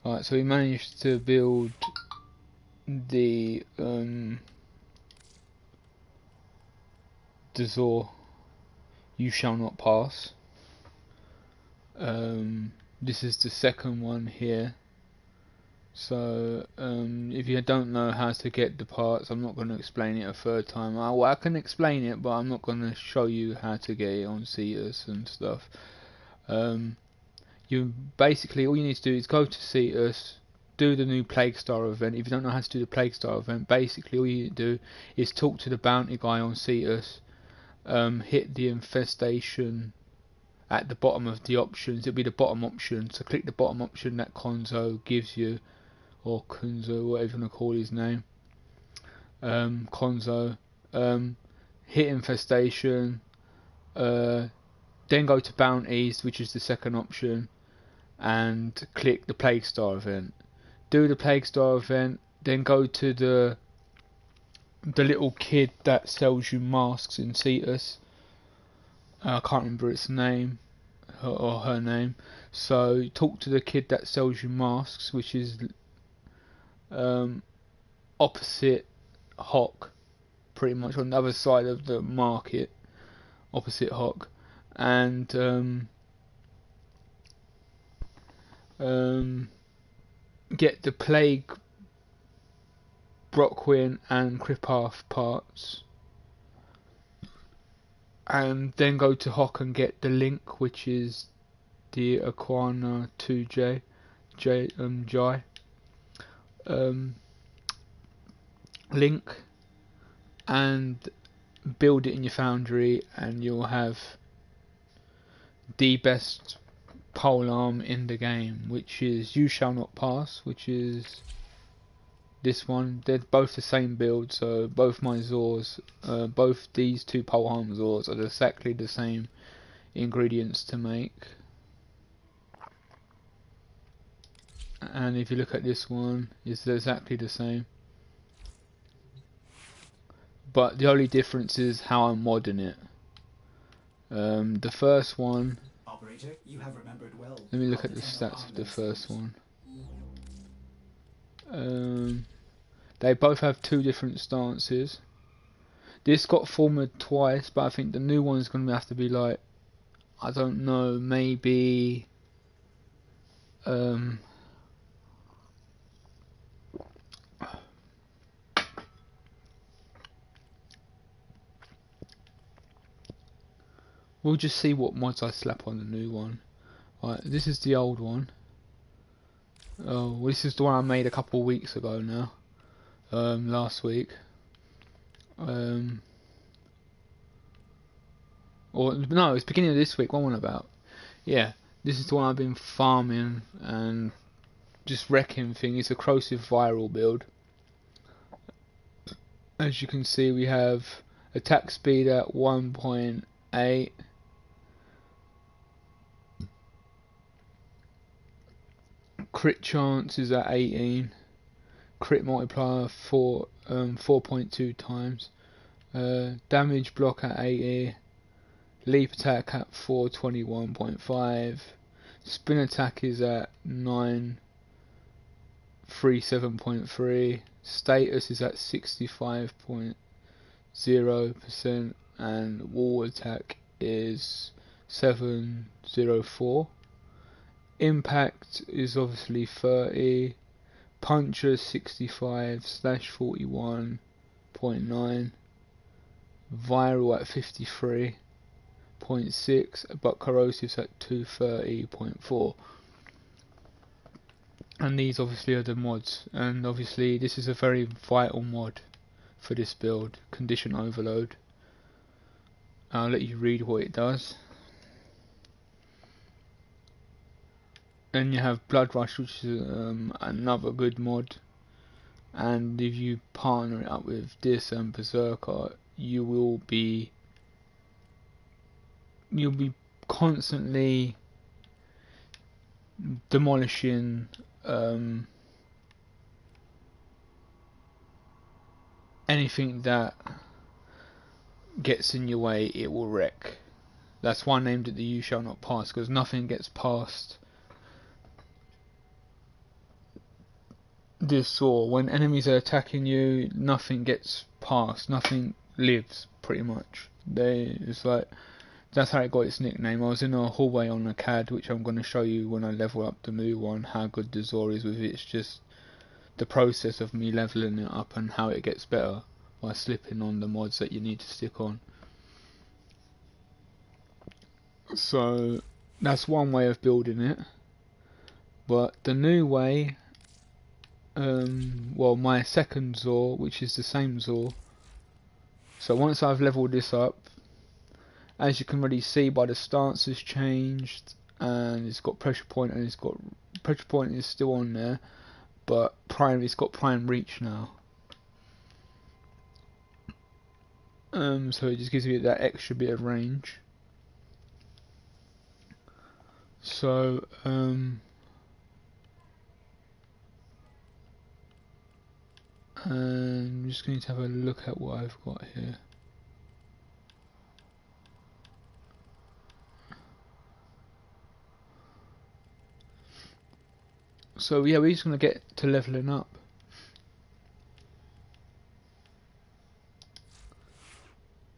Right, so we managed to build the Dazor You Shall Not Pass. This is the second one here. So if you don't know how to get the parts, I'm not going to explain it a third time. I can explain it, but I'm not going to show you how to get it on Cetus and stuff. You basically, all you need to do is go to Cetus, do the new Plague Star event. If you don't know how to do the Plague Star event, basically all you need to do is talk to the bounty guy on Cetus, hit the infestation at the bottom of the options. It'll be the bottom option, so click the bottom option that Konzo gives you, or Kunzo, whatever you want to call his name. Konzo. Hit infestation, then go to bounties, which is the second option, and click the Plague Star event. Do the Plague Star event, then go to the little kid that sells you masks in Cetus. I can't remember its name or her name. So talk to the kid that sells you masks, which is opposite Hock, pretty much on the other side of the market, opposite Hock, and get the Plague, Brockwin and Kripath parts, and then go to Hock and get the link, which is the Aquana 2J Jai link, and build it in your foundry, and you'll have the best polearm in the game, which is You Shall Not Pass, which is this one. They're both the same build, so both my Zors, both these two polearm Zors are exactly the same ingredients to make. And if you look at this one, it's exactly the same, but the only difference is how I'm modding it. The first one, Operator, you have remembered well. let me look at the stats of the first one. They both have two different stances. This got formatted twice, but I think the new one's going to have to be like, I don't know, maybe we'll just see what mods I slap on the new one. Right, this is the old one. Oh, well, this is the one I made a couple of weeks ago now. Last week. Or no, it's beginning of this week. What one about? Yeah, this is the one I've been farming and just wrecking thing. It's a corrosive viral build. As you can see, we have attack speed at 1.8. Crit chance is at 18. Crit multiplier 4.2 times. Damage block at 80. Leap attack at 421.5. Spin attack is at 937.3. Status is at 65.0%, and wall attack is 704. Impact is obviously 30. Puncher 65 slash 41.9. Viral at 53.6, but corrosives at 230.4. And these obviously are the mods, and obviously this is a very vital mod for this build, Condition Overload. I'll let you read what it does. Then you have Blood Rush, which is another good mod, and if you partner it up with this and Berserker, you'll be constantly demolishing anything that gets in your way. It will wreck. That's why I named it the You Shall Not Pass, because nothing gets past this saw. When enemies are attacking you, nothing gets past, nothing lives, pretty much. It's like, that's how it got its nickname. I was in a hallway on a CAD, which I'm going to show you when I level up the new one, how good the saw is with it. It's just the process of me leveling it up and how it gets better by slipping on the mods that you need to stick on. So that's one way of building it. But the new way, well, my second Zor, which is the same Zor. So once I've leveled this up, as you can really see by the stance has changed, and it's got pressure point, and pressure point is still on there, but it's got prime reach now. So it just gives you that extra bit of range. So I'm just going to have a look at what I've got here. So yeah, we're just going to get to leveling up.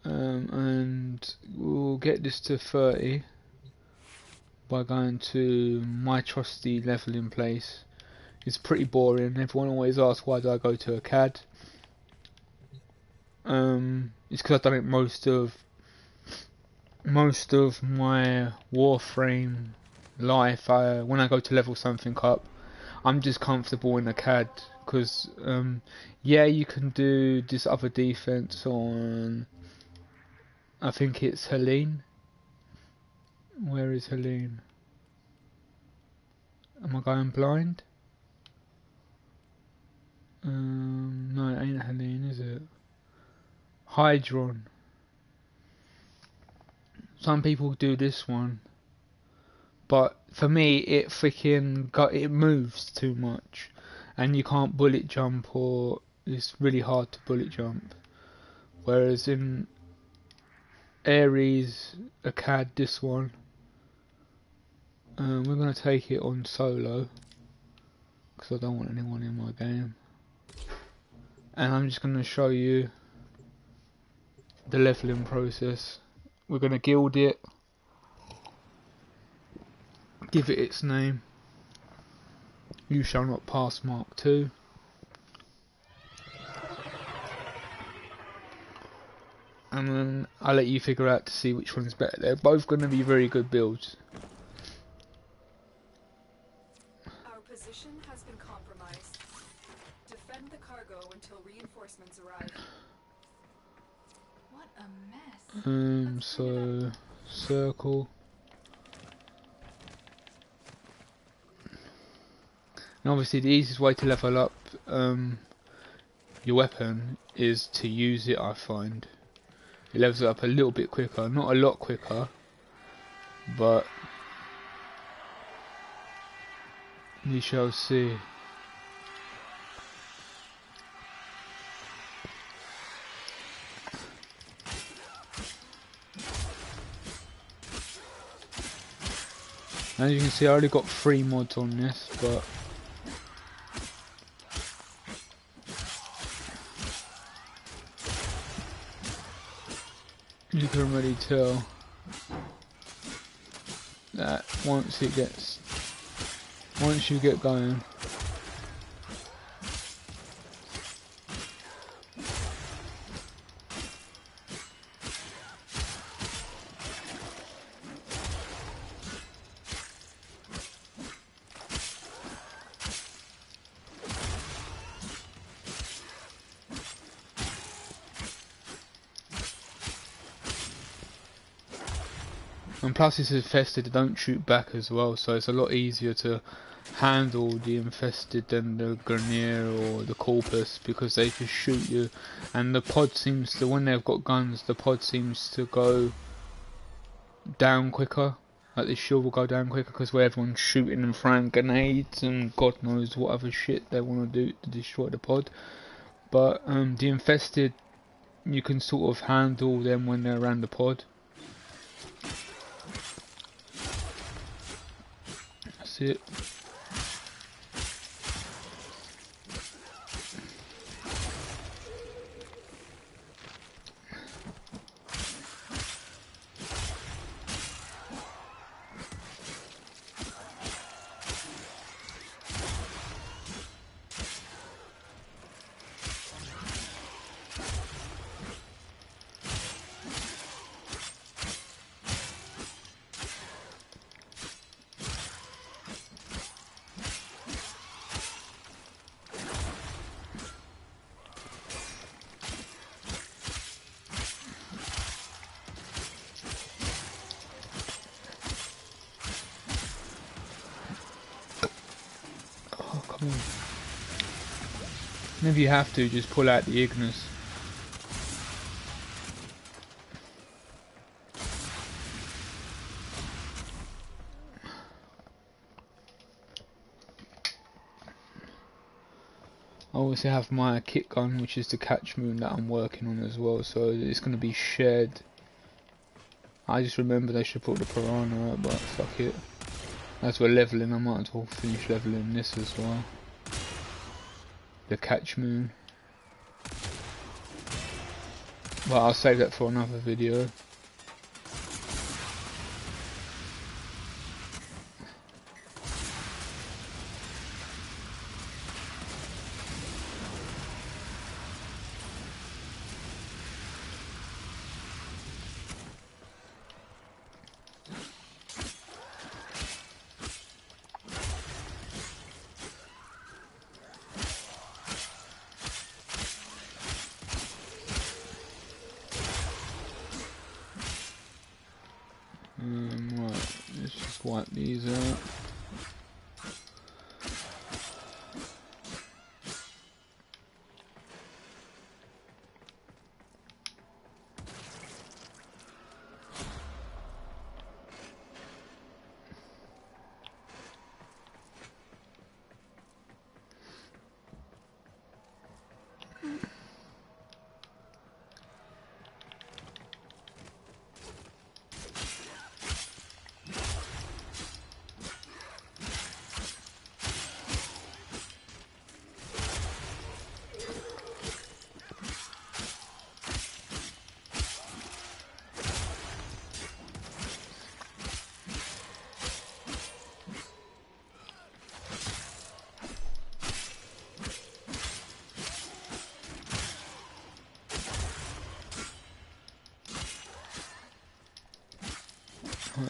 And we'll get this to 30 by going to my trusty leveling place. It's pretty boring. Everyone always asks, why do I go to a CAD? It's because I've done it most of my Warframe life. When I go to level something up, I'm just comfortable in a CAD, because yeah, you can do this other defense on, I think it's Helene. Where is Helene? Am I going blind? No, it ain't Helene, is it? Hydron. Some people do this one, but for me, it moves too much, and you can't bullet jump, or it's really hard to bullet jump. Whereas in Ares, a CAD, this one, we're gonna take it on solo, because I don't want anyone in my game. And I'm just going to show you the leveling process. We're going to guild it, give it its name. You shall not pass Mark 2. And then I'll let you figure out to see which one's better. They're both going to be very good builds. Our position has been compromised. Defend the cargo until reinforcements arrive. What a mess. So circle. And obviously the easiest way to level up your weapon is to use it, I find. It levels it up a little bit quicker, not a lot quicker, but you shall see. As you can see, I already got 3 mods on this, but you can really tell that once you get going, and plus it's infested, they don't shoot back as well, so it's a lot easier to handle the infested than the Grenier or the Corpus, because they just shoot you. And the pod seems to, when they've got guns, the pod seems to go down quicker. Like the shield will go down quicker, because where everyone's shooting and throwing grenades and God knows what other shit they want to do to destroy the pod. But the infested, you can sort of handle them when they're around the pod. That's it. And if you have to, just pull out the Ignis. I also have my kit gun, which is the catch moon that I'm working on as well, so it's going to be shared. I just remembered I should put the piranha out, but fuck it. As we're leveling, I might as well finish leveling this as well. The catch moon. But I'll save that for another video. Right, let's just wipe these out.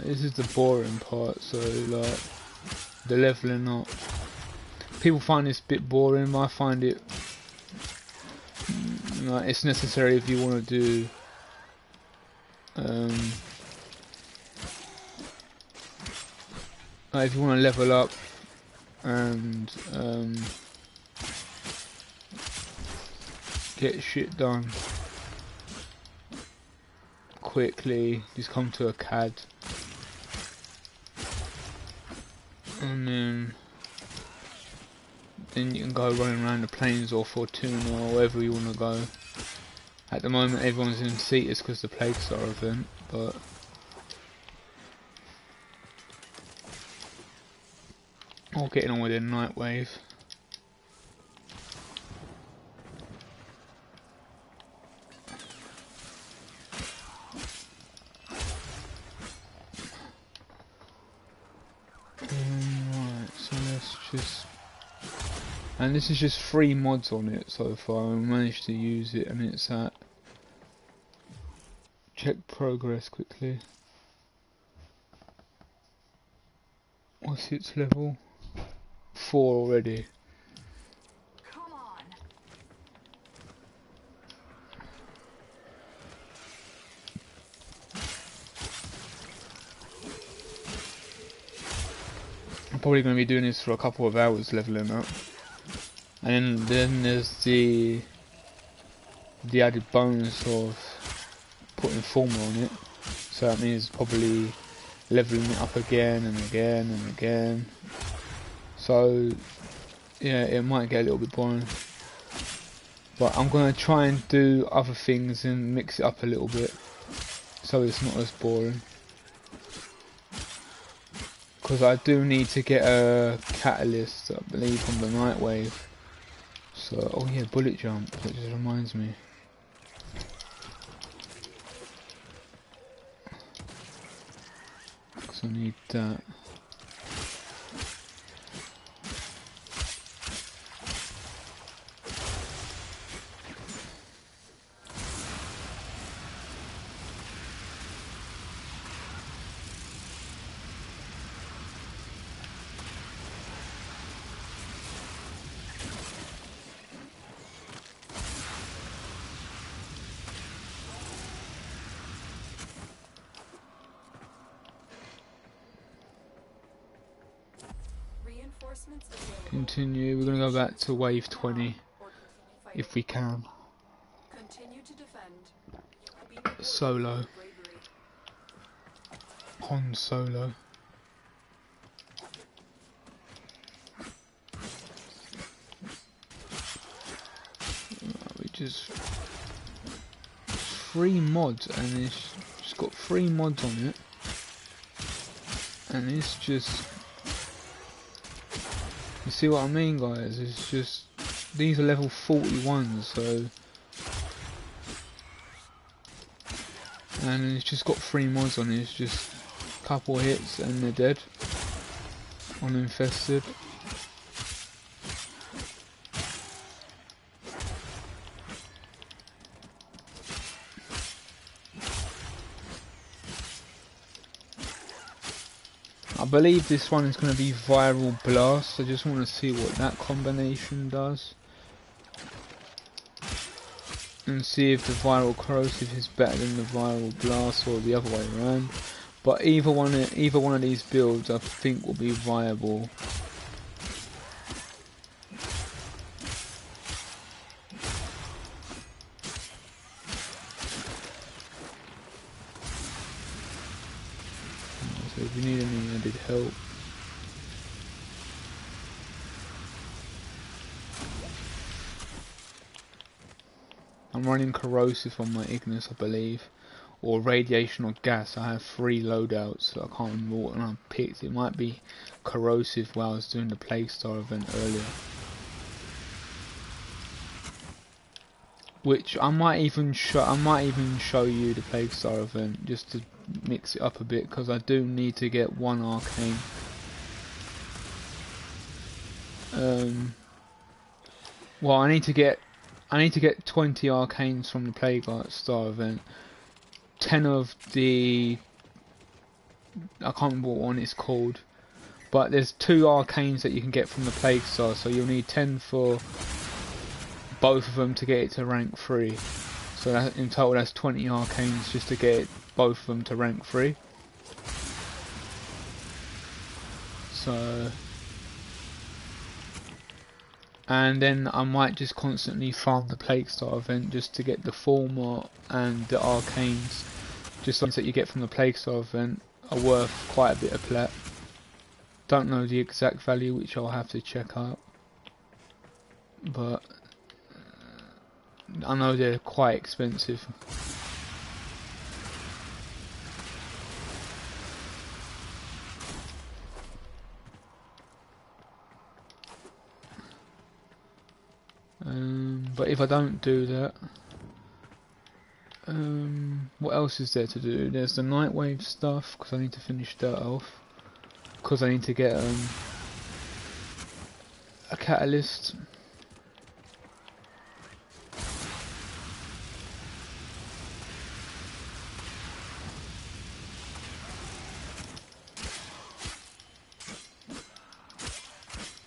This is the boring part, so like the leveling up. People find this a bit boring, but I find it like it's necessary if you want to do like if you want to level up and get shit done quickly. Just come to a CAD. And then you can go running around the plains or Fortuna or wherever you want to go. At the moment everyone's in Cetus because the Plague Star event, but or getting on with a night wave. Right, so let's just, and this is just 3 mods on it so far. I managed to use it, and it's at, check progress quickly. What's its level? 4 already. Come on. I'm probably going to be doing this for a couple of hours leveling up. And then there's the added bonus of putting formula on it. So that means probably leveling it up again and again and again. So yeah, it might get a little bit boring. But I'm going to try and do other things and mix it up a little bit, so it's not as boring. Because I do need to get a catalyst, I believe, from the night wave. So, oh yeah, bullet jump, that just reminds me. Because I need that. Reinforcements available. Continue. We're gonna go back to wave 20 Or continue fighting. if we can. Continue to defend. You will be rewarded Solo. for your bravery. Han Solo. We just 3 mods, and it's just got 3 mods on it, and it's just, you see what I mean, guys? It's just, these are level 41s, so, and it's just got 3 mods on it. It's just a couple hits and they're dead on infested. I believe this one is going to be Viral Blast. I just want to see what that combination does, and see if the Viral Corrosive is better than the Viral Blast or the other way around. But either one of these builds I think will be viable. So if you need any added help, I'm running Corrosive on my Ignis, I believe, or Radiation or Gas. I have 3 loadouts, so I can't remember what one I picked. It might be Corrosive while I was doing the Plaguestar event earlier, which I might even show you the Plaguestar event just to mix it up a bit, because I do need to get 1 arcane. Well, I need to get 20 arcanes from the Plaguestar event. 10 of the, I can't remember what one it's called, but there's 2 arcanes that you can get from the Plaguestar, so you'll need 10 for both of them to get it to rank 3. So that, in total that's 20 arcanes just to get both of them to rank 3. So, and then I might just constantly farm the Plaguestar event just to get the Former and the arcanes. Just ones that you get from the Plaguestar event are worth quite a bit of plat. Don't know the exact value, which I'll have to check out, but I know they're quite expensive. But if I don't do that, what else is there to do? There's the Nightwave stuff, because I need to finish that off, because I need to get a catalyst.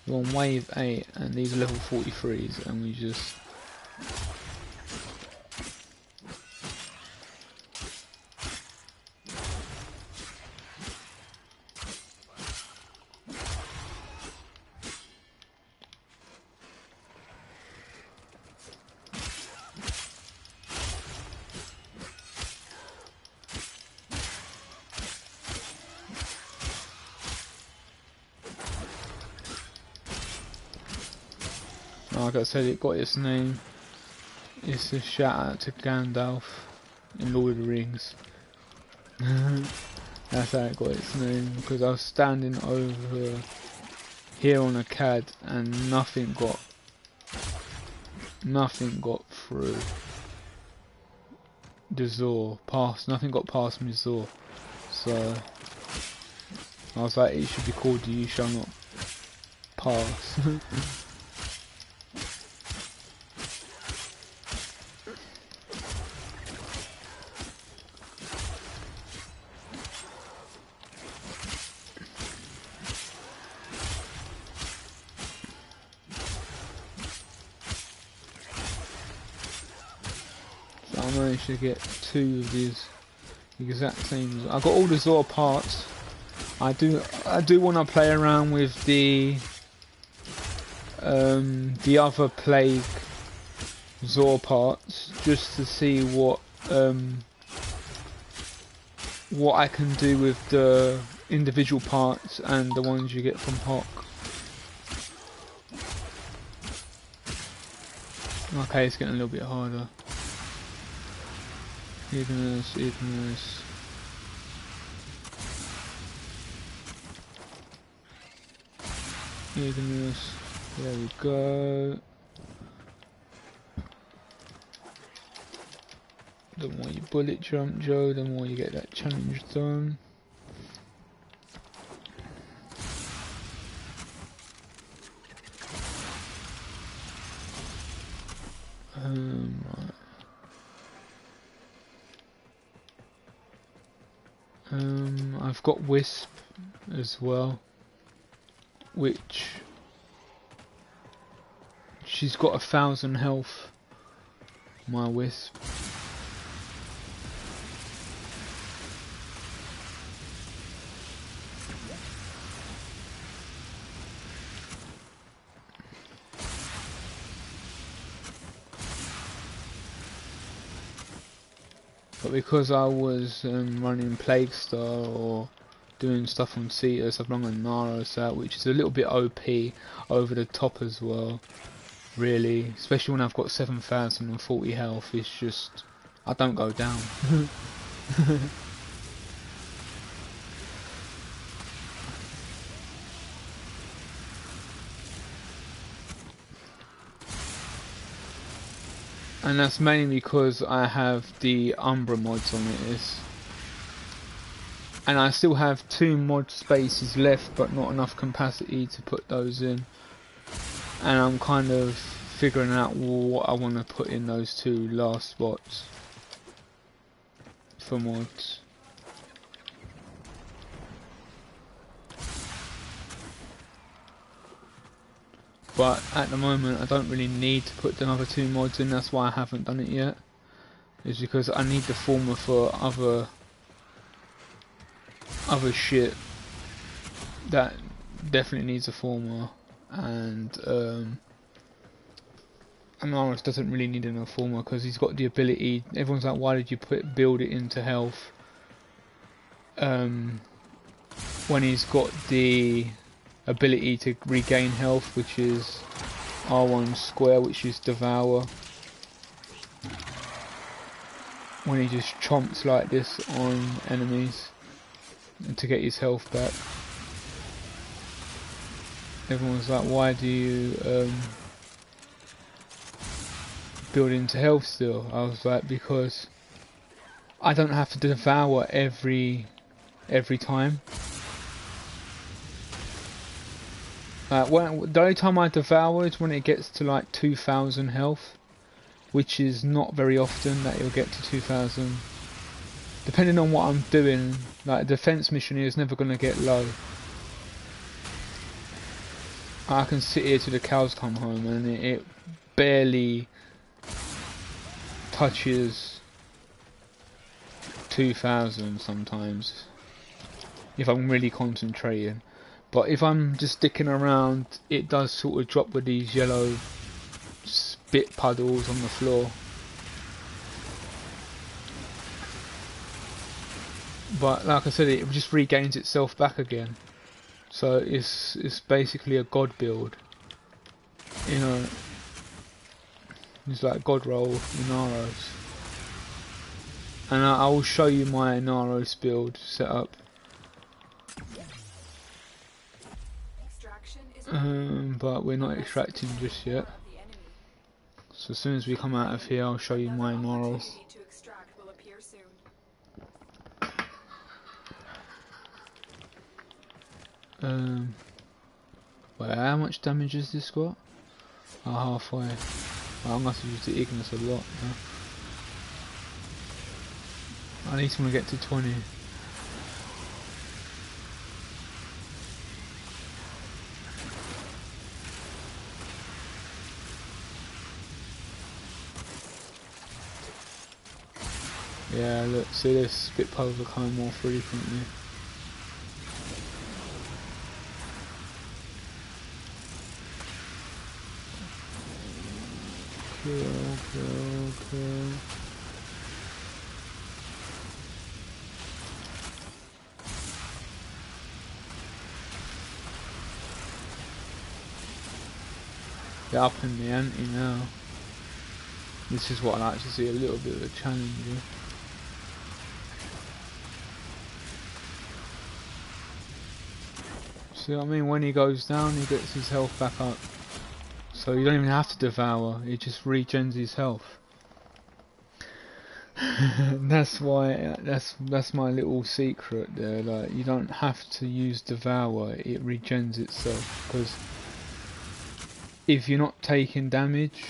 We're on wave 8 and these are level 43s, and we just like I said, it got its name. It's a shout out to Gandalf in Lord of the Rings. That's how it got its name, because I was standing over here on a CAD and nothing got through the Zor, nothing got past me Zor. So I was like, it should be called You Shall Not Pass. I managed to get 2 of these exact same. I got all the Zor parts. I do want to play around with the the other plague Zor parts just to see what I can do with the individual parts and the ones you get from Hawk. Okay, it's getting a little bit harder. Ignis. There we go. The more you bullet jump, Joe, the more you get that challenge done. Right. I've got Wisp as well, which she's got 1,000 health, my Wisp. But because I was running Plague Star or doing stuff on Cetus, I've run on Naros out, which is a little bit OP over the top as well, really. Especially when I've got 7,040 health, it's just, I don't go down. And that's mainly because I have the Umbra mods on it. And I still have 2 mod spaces left, but not enough capacity to put those in. And I'm kind of figuring out what I want to put in those 2 last spots for mods. But at the moment I don't really need to put the other 2 mods in, that's why I haven't done it yet. Is because I need the former for other shit that definitely needs a former, and Anaris doesn't really need a former because he's got the ability. Everyone's like, why did you build it into health when he's got the ability to regain health, which is R1 square, which is Devour, when he just chomps like this on enemies and to get his health back. Everyone's like, why do you build into health still? I was like, because I don't have to devour every time. The only time I devour is when it gets to like 2,000 health, which is not very often that it'll get to 2,000. Depending on what I'm doing, like a defense mission here is never going to get low. I can sit here till the cows come home and it barely touches 2,000 sometimes, if I'm really concentrating. But if I'm just sticking around, it does sort of drop with these yellow spit puddles on the floor. But like I said, it just regains itself back again. So it's basically a god build. You know, it's like god roll in Naros. And I will show you my Naros build setup. But we're not extracting just yet. So as soon as we come out of here, I'll show you my Naros. Wait, how much damage has this got? Oh, halfway. Well, I'm going to have to use the Ignis a lot now. I at least want to get to 20. Yeah, look, see this spit puddles are coming more frequently. Kill. They're up in the ante now. This is what I like to see, a little bit of a challenge here. See what I mean? When he goes down, he gets his health back up. So you don't even have to devour, it just regens his health. That's why, that's my little secret there. Like, you don't have to use devour, it regens itself. Because if you're not taking damage,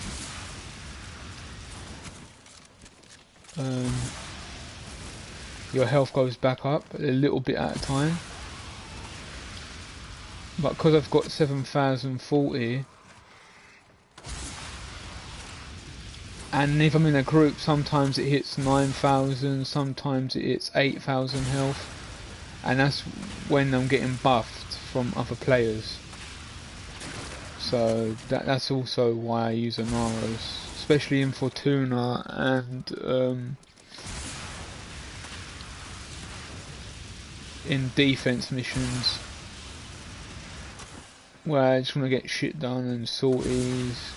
your health goes back up a little bit at a time. But because I've got 7,040, and if I'm in a group, sometimes it hits 9,000, sometimes it hits 8,000 health, and that's when I'm getting buffed from other players. So that's also why I use Anaros, especially in Fortuna and in defense missions, where I just want to get shit done, and sorties.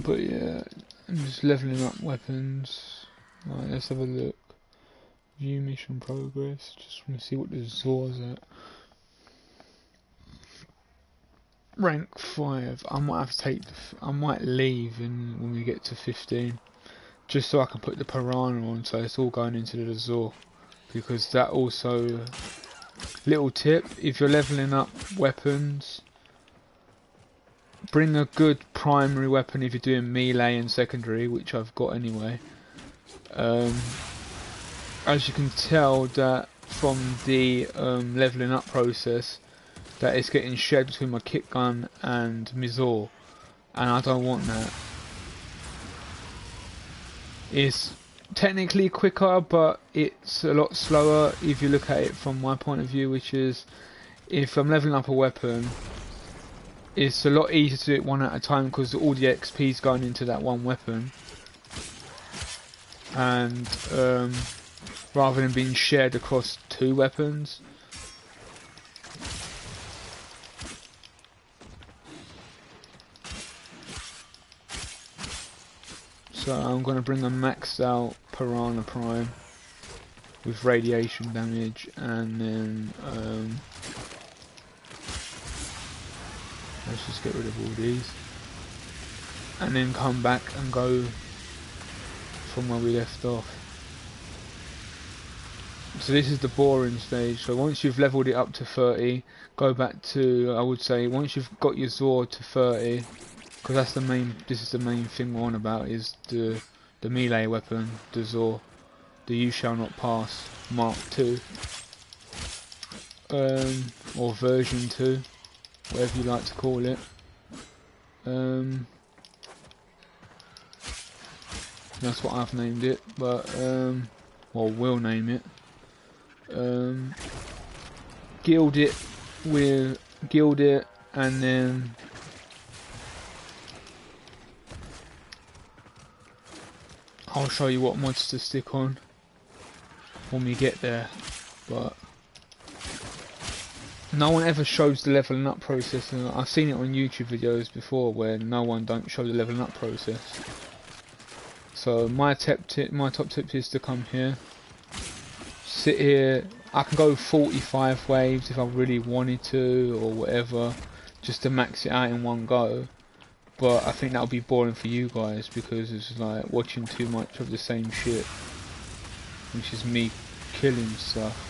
But yeah, I'm just leveling up weapons. Right, let's have a look. View mission progress. Just want to see what the Zor's at. Rank 5. I might have to take. I might leave when we get to 15, just so I can put the Piranha on. So it's all going into the Zor, because that also. Little tip: if you're leveling up weapons, bring a good primary weapon if you're doing melee and secondary, which I've got anyway. As you can tell that from the leveling up process, that it's getting shared between my kick gun and Mizor, and I don't want that. It's technically quicker, but it's a lot slower if you look at it from my point of view, which is, if I'm leveling up a weapon, it's a lot easier to do it one at a time because all the XP is going into that one weapon, and rather than being shared across two weapons. So I'm going to bring a maxed out Piranha Prime with radiation damage, and then let's just get rid of all these, and then come back and go from where we left off. So this is the boring stage. So once you've leveled it up to 30, go back to, I would say, once you've got your Zor to 30, because that's the main. This is the main thing we're on about, is the melee weapon, the Zor, the You Shall Not Pass Mark 2, or version 2, whatever you like to call it. That's what I've named it, but or will name it. Gild it, and then I'll show you what mods to stick on when we get there. But no one ever shows the leveling up process, and I've seen it on YouTube videos before where no one don't show the leveling up process. So my top tip is to come here, sit here. I can go 45 waves if I really wanted to, or whatever, just to max it out in one go. But I think that'll be boring for you guys, because it's like watching too much of the same shit, which is me killing stuff.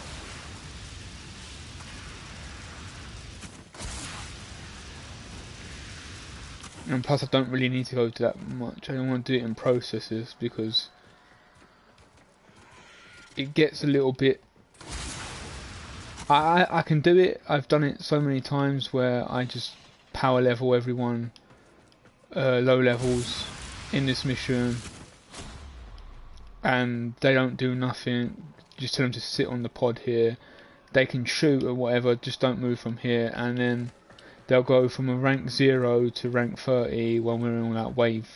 And plus I don't really need to go to that much. I don't want to do it in processes, because it gets a little bit... I can do it. I've done it so many times where I just power level everyone low levels in this mission, and they don't do nothing. Just tell them to sit on the pod here. They can shoot or whatever, just don't move from here, and then they'll go from a rank 0 to rank 30 when we're on that wave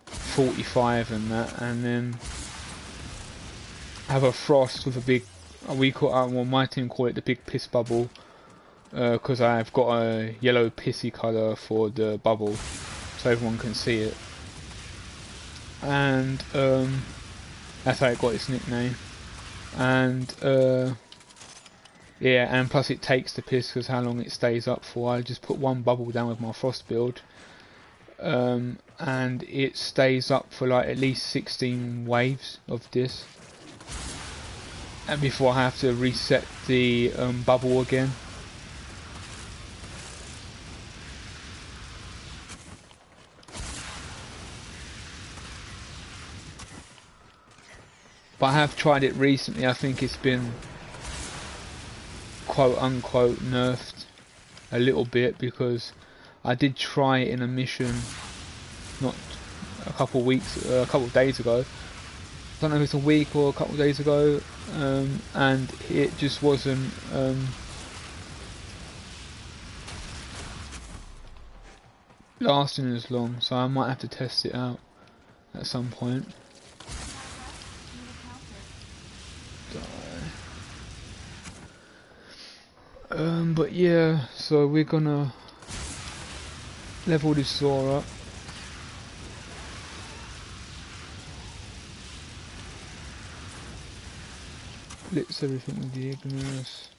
45 and that, and then have a frost with a big, we call well, my team call it the big piss bubble, because I've got a yellow pissy colour for the bubble so everyone can see it, and that's how it got its nickname. And yeah, and plus it takes the piss because how long it stays up for. I just put one bubble down with my frost build, and it stays up for like at least 16 waves of this, and before I have to reset the bubble again. But I have tried it recently. I think it's been quote unquote nerfed a little bit, because I did try it in a mission not a couple of days ago. I don't know if it's a week or a couple of days ago, and it just wasn't lasting as long, so I might have to test it out at some point. But yeah, so we're gonna level this Zora up. Blitz everything with the Ignis.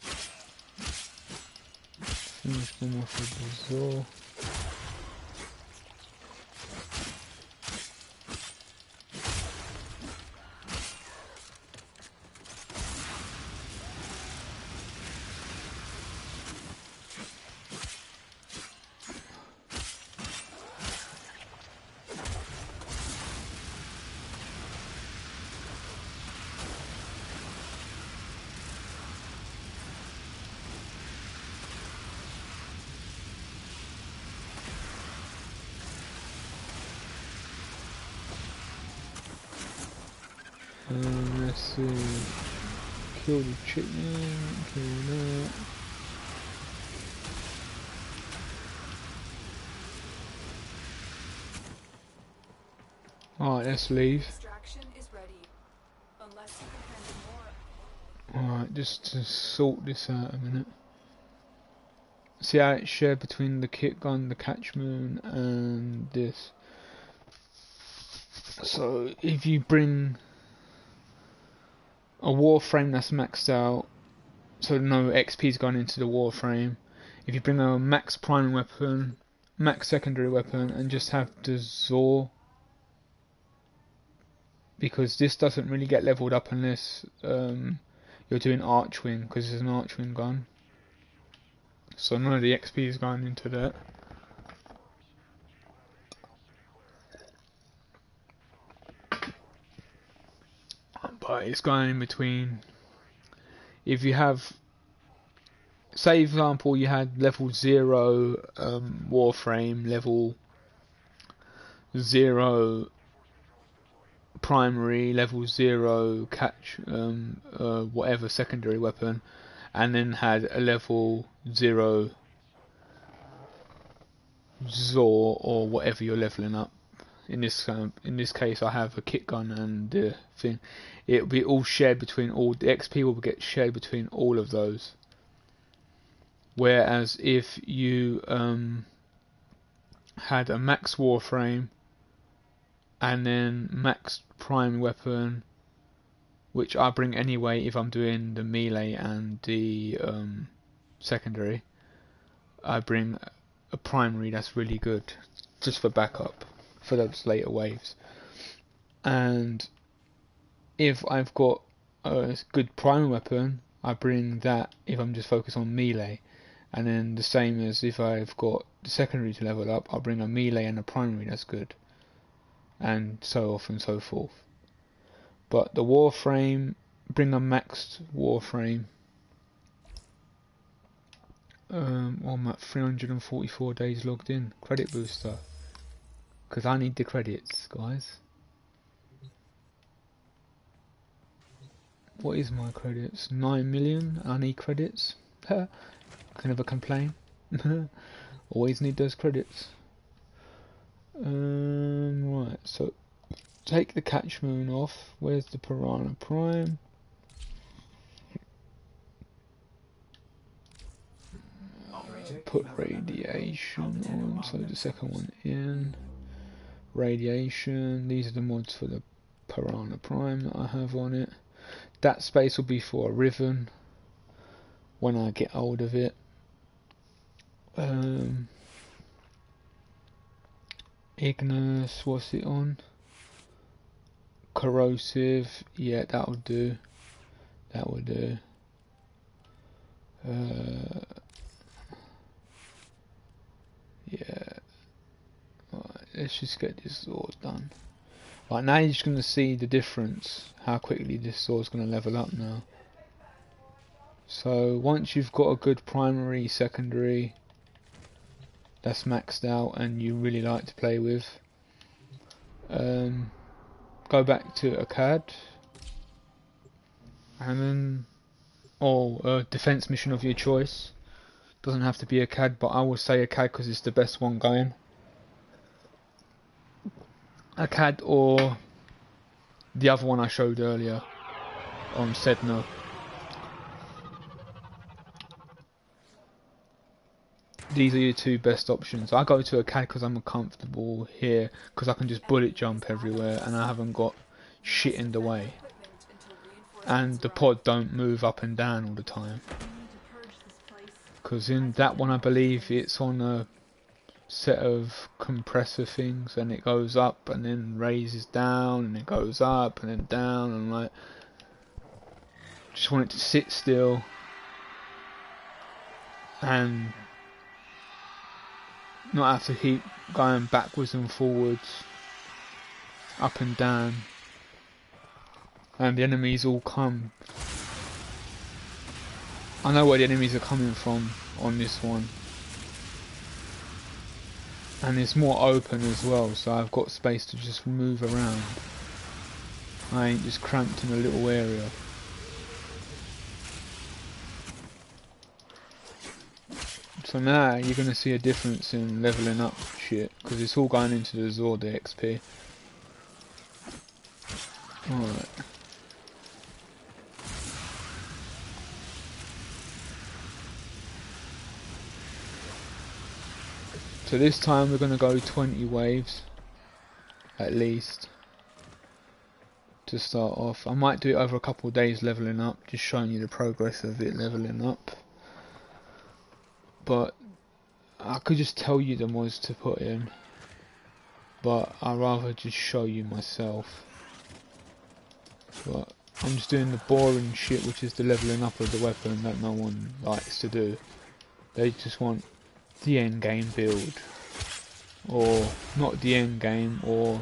Finish them off with the Zor. Let's see. Kill the chicken, kill that. Alright, let's leave. Extraction is ready. Unless you can handle more. Alright, just to sort this out a minute. See how it's shared between the kit gun, the catchmoon, and this. So if you bring a Warframe that's maxed out, so no XP's gone into the Warframe. If you bring a max primary weapon, max secondary weapon, and just have the Zor, because this doesn't really get leveled up unless you're doing Archwing, because it's an Archwing gun. So none of the XP is going into that. But it's going in between. If you have, say for example, you had level 0 Warframe, level 0 primary, level 0 catch, whatever secondary weapon, and then had a level 0 Zor or whatever you're leveling up. In this case, I have a kit gun and the thing. It will be all shared between all the XP will get shared between all of those. Whereas if you had a max Warframe and then max prime weapon, which I bring anyway if I'm doing the melee and the secondary, I bring a primary that's really good just for backup for those later waves. And if I've got a good primary weapon, I bring that if I'm just focused on melee. And then the same as if I've got the secondary to level up, I'll bring a melee and a primary that's good, and so on and so forth. But the Warframe, bring a maxed Warframe. I'm at 344 days logged in. Credit booster. because I need the credits, guys. What is my credits? 9 million. I need credits. I can never complain. Always need those credits. Right, so take the catch moon off. Where's the Piranha Prime? Put radiation on, so the second one in. Radiation, these are the mods for the Piranha Prime that I have on it. That space will be for a Riven when I get hold of it. Ignis, what's it on? Corrosive, yeah, that'll do. That will do. Yeah. Right, let's just get this sword done. Right, now you're just going to see the difference, how quickly this sword's going to level up now. So once you've got a good primary, secondary that's maxed out and you really like to play with, go back to a CAD and then, or a defense mission of your choice. Doesn't have to be a CAD, but I will say a CAD because it's the best one going. A CAD or the other one I showed earlier on Sedna. These are your two best options. I go to a CAD because I'm comfortable here, because I can just bullet jump everywhere and I haven't got shit in the way. And the pod don't move up and down all the time. Because in that one I believe it's on a set of compressor things and it goes up and then raises down and it goes up and then down, and like, just want it to sit still and not have to keep going backwards and forwards, up and down, and the enemies all come. I know where the enemies are coming from on this one, and it's more open as well, so I've got space to just move around. I ain't just cramped in a little area. So now you're going to see a difference in leveling up shit, because it's all going into the Zord XP. Alright. So this time we're going to go 20 waves, at least, to start off. I might do it over a couple of days leveling up, just showing you the progress of it leveling up. But I could just tell you the mods to put in, but I'd rather just show you myself. But I'm just doing the boring shit, which is the leveling up of the weapon that no one likes to do. They just want the end game build, or not the end game, or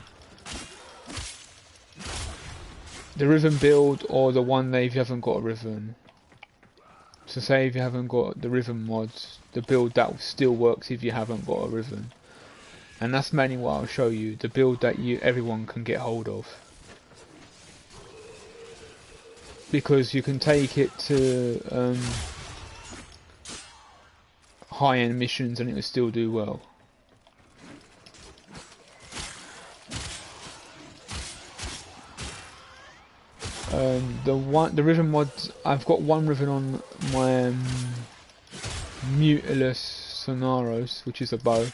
the Riven build, or the one that if you haven't got a Riven. So say if you haven't got the Riven mods, the build that still works if you haven't got a Riven. And that's mainly what I'll show you, the build that everyone can get hold of. Because you can take it to high-end missions and it will still do well. The Riven mods, I've got one Riven on my Mutilus Sonaros, which is a bow.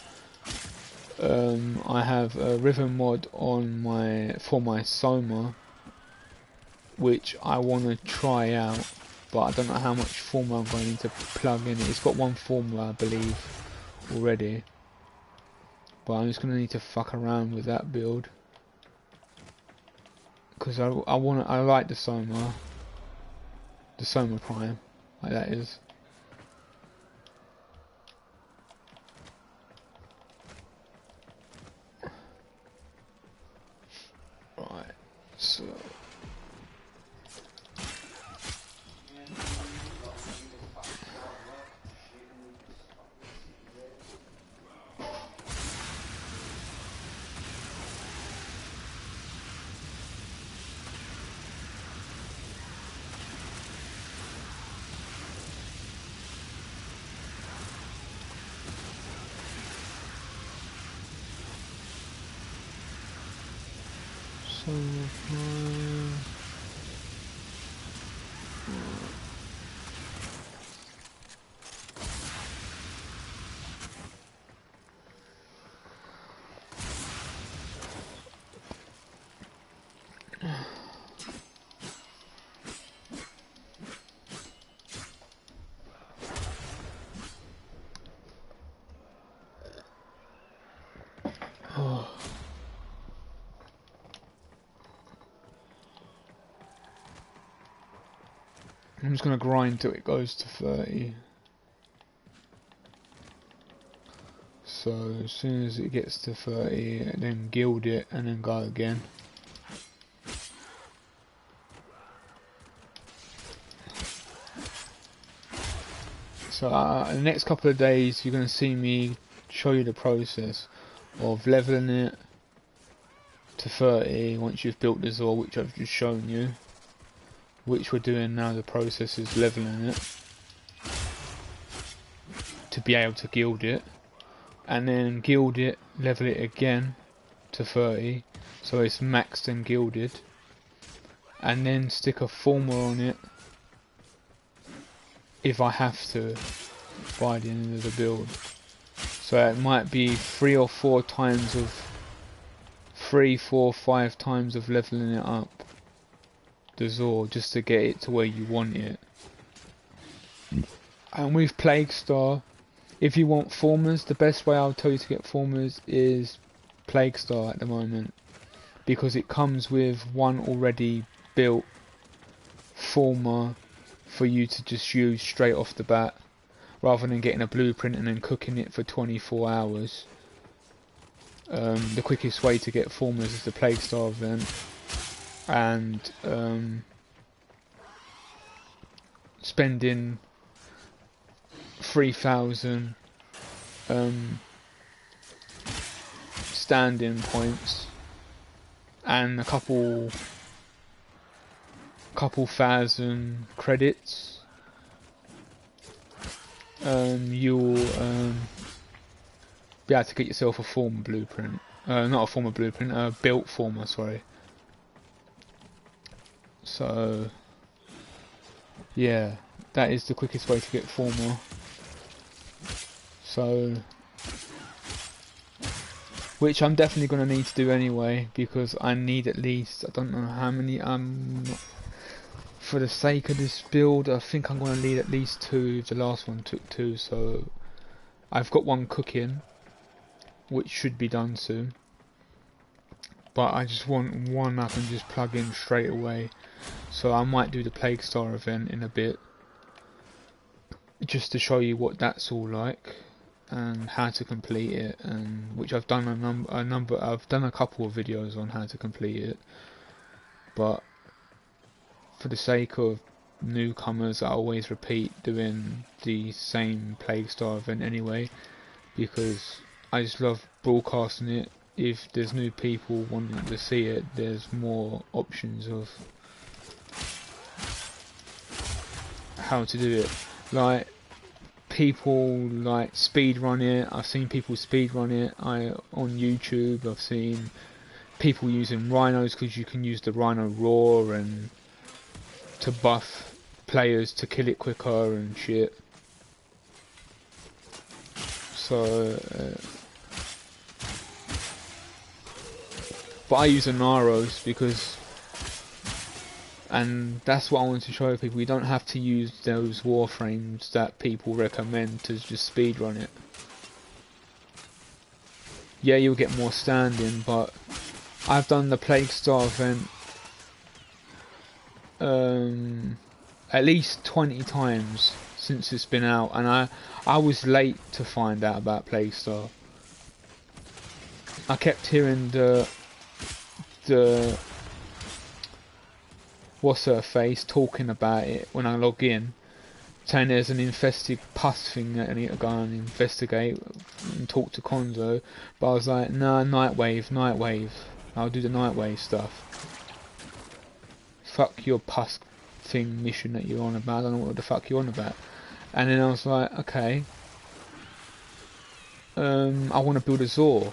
I have a Riven mod on for my Soma, which I want to try out, but I don't know how much formula I'm going to need to plug in it. It's got one formula, I believe, already, but I'm just going to need to fuck around with that build. Because I like the Soma Prime, like that is. Right, so So, I'm just going to grind till it goes to 30. So as soon as it gets to 30, then guild it and then go again. So the next couple of days you're going to see me show you the process of leveling it to 30 once you've built the Zor, which I've just shown you. Which we're doing now, the process is leveling it to be able to guild it, and then guild it, level it again to 30 so it's maxed and gilded, and then stick a former on it if I have to by the end of the build. So it might be 3 or 4 times of 3, 4, 5 times of leveling it up, the Zor, just to get it to where you want it. And with Plague Star, if you want formers, the best way I'll tell you to get formers is Plague Star at the moment, because it comes with one already built former for you to just use straight off the bat, rather than getting a blueprint and then cooking it for 24 hours. The quickest way to get formers is the Plague Star event, and spending 3,000 standing points and a couple thousand credits, you'll be able to get yourself a former blueprint. Not a former blueprint, a built former, sorry. So yeah, that is the quickest way to get former. So, which I'm definitely going to need to do anyway, because I need at least, I don't know how many, for the sake of this build, I think I'm going to need at least 2. The last one took 2, so I've got 1 cooking, which should be done soon. But I just want 1 I can just plug in straight away. So I might do the Plague Star event in a bit, just to show you what that's all like and how to complete it, and which I've done I've done a couple of videos on how to complete it. But for the sake of newcomers, I always repeat doing the same Plague Star event anyway, because I just love broadcasting it. If there's new people wanting to see it, there's more options of how to do it. Like, people like speedrun it. I've seen people speedrun it on YouTube. I've seen people using rhinos, because you can use the rhino roar and to buff players to kill it quicker and shit. So but I use a Naros because, and that's what I want to show people, you don't have to use those Warframes that people recommend to just speedrun it. Yeah, you'll get more standing, but I've done the Plague Star event at least 20 times since it's been out, and I was late to find out about Plague Star. I kept hearing the what's her face talking about it when I log in, saying there's an infested pus thing that I need to go and investigate and talk to Konzo, but I was like, nah, Nightwave, I'll do the Nightwave stuff. Fuck your pus thing mission that you're on about, I don't know what the fuck you're on about. And then I was like, okay, I want to build a Zor.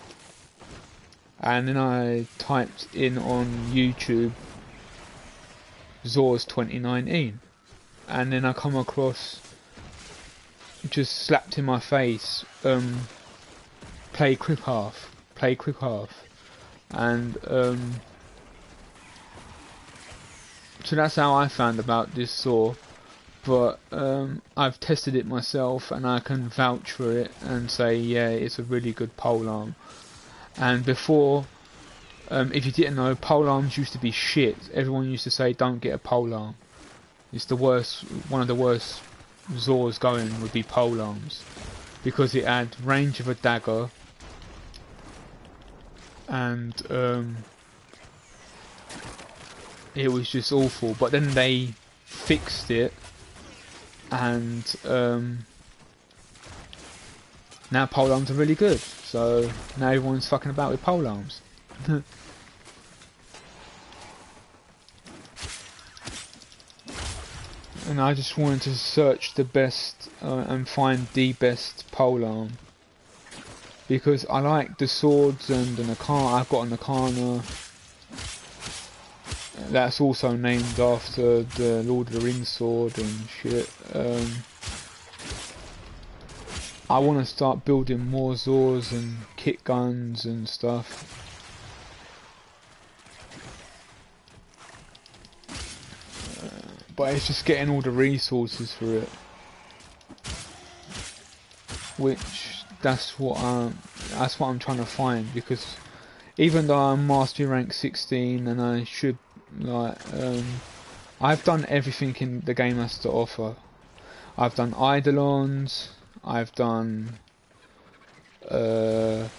and then I typed in on YouTube Zor's 2019, and then I come across, just slapped in my face, play quick half, and so that's how I found about this saw. But I've tested it myself, and I can vouch for it and say, yeah, it's a really good pole arm. And before, if you didn't know, pole arms used to be shit. Everyone used to say, don't get a pole arm. It's the worst, one of the worst Zors going would be pole arms, because it had range of a dagger, and it was just awful. But then they fixed it, and now pole arms are really good. So now everyone's fucking about with pole arms. And I just wanted to search the best and find the best pole arm, because I like the swords and the Nakana. I've got a Nakana that's also named after the Lord of the Rings sword and shit. I want to start building more Zors and kit guns and stuff. But it's just getting all the resources for it, which that's what I'm trying to find. Because even though I'm mastery rank 16 and I should I've done everything in the game has to offer. I've done Eidolons, I've done the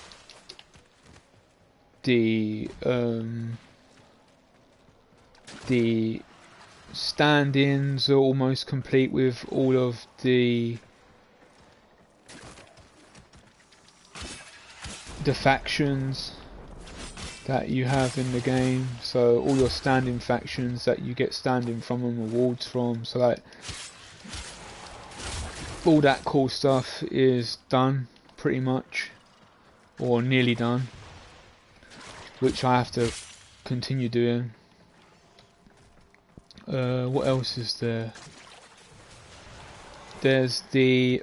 stand-ins are almost complete with all of the factions that you have in the game. So all your stand-in factions that you get stand-in from and rewards from, so like all that cool stuff is done pretty much, or nearly done, which I have to continue doing. What else is there? There's the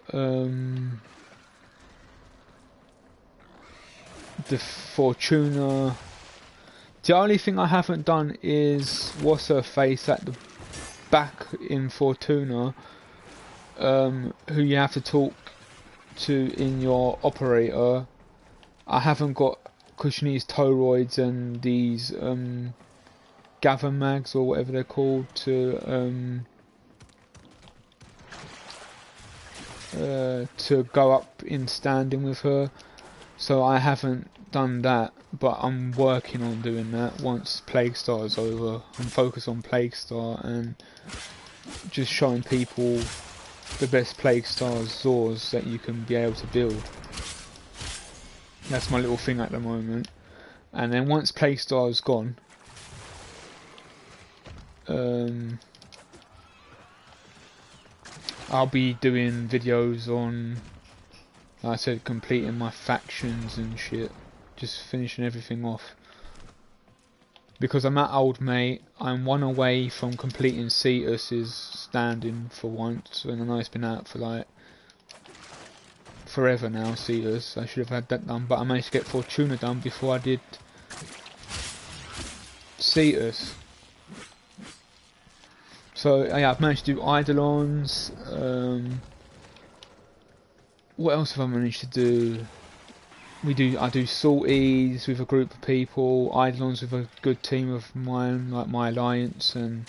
Fortuna. The only thing I haven't done is what's her face at the back in Fortuna, who you have to talk to in your operator. I haven't got, because she needs toroids and these gather mags or whatever they're called to go up in standing with her. So I haven't done that, but I'm working on doing that once Plague Star is over. I'm focused on Plague Star and just showing people the best Plague Star Zors that you can be able to build. That's my little thing at the moment. And then once Plague Star is gone, I'll be doing videos on, like I said, completing my factions and shit, just finishing everything off. Because I'm at Old Mate, I'm one away from completing Cetus's standing for once, and I know it's been out for like forever now, Cetus. I should have had that done, but I managed to get Fortuna done before I did Cetus. So yeah, I've managed to do Eidolons. What else have I managed to do? I do Salties with a group of people, Eidolons with a good team of mine, like my Alliance and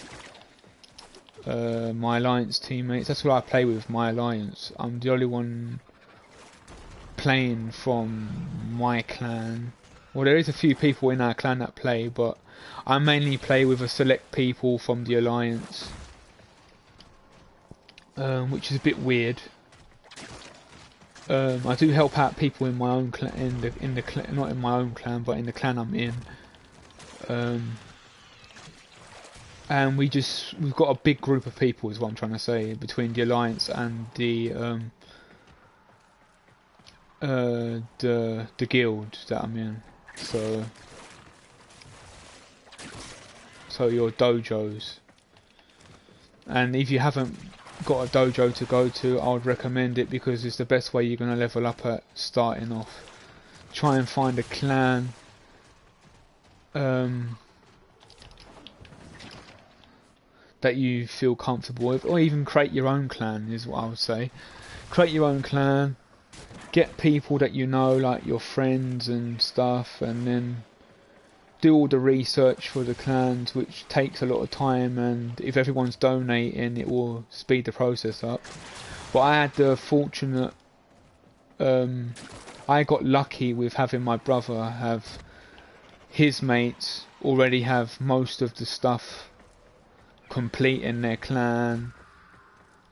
my Alliance teammates. That's what I play with, my Alliance. I'm the only one playing from my clan. Well, there is a few people in our clan that play, but I mainly play with a select people from the Alliance, which is a bit weird. I do help out people in my own clan, not in my own clan, but in the clan I'm in. And we've got a big group of people, is what I'm trying to say, between the Alliance and the guild that I'm in. So your dojos. And if you haven't got a dojo to go to, I would recommend it because it's the best way you're going to level up at starting off. Try and find a clan that you feel comfortable with, or even create your own clan is what I would say. Create your own clan, get people that you know, like your friends and stuff, and then do all the research for the clans, which takes a lot of time, and if everyone's donating it will speed the process up. But I had the fortunate I got lucky with having my brother have his mates already have most of the stuff complete in their clan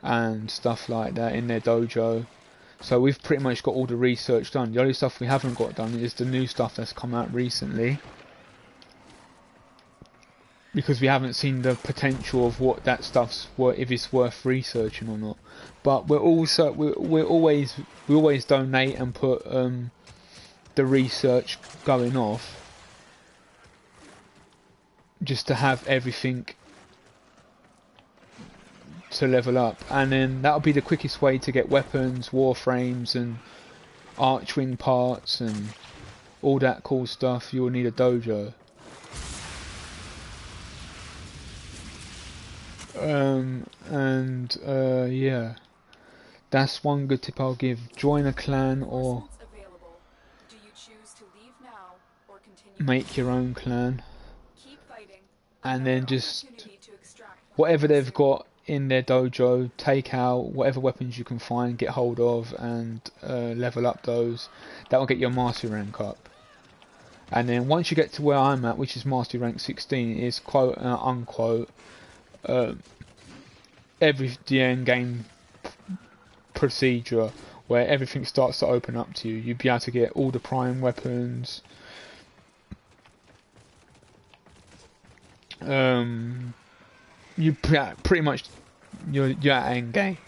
and stuff like that in their dojo. So we've pretty much got all the research done. The only stuff we haven't got done is the new stuff that's come out recently, because we haven't seen the potential of what that stuff's worth, if it's worth researching or not. But we always donate and put the research going off, just to have everything to level up, and then that'll be the quickest way to get weapons, warframes and archwing parts and all that cool stuff. You'll need a dojo. Yeah, that's one good tip I'll give. Join a clan or Do you choose to leave now or continue? Make your own clan, Keep fighting. and then just Opportunity to extract whatever they've got in their dojo, take out whatever weapons you can find, get hold of, and level up those. That will get your mastery rank up. And then once you get to where I'm at, which is mastery rank 16, is quote unquote the end game procedure where everything starts to open up to you. You'll be able to get all the prime weapons. You pretty much you're at end game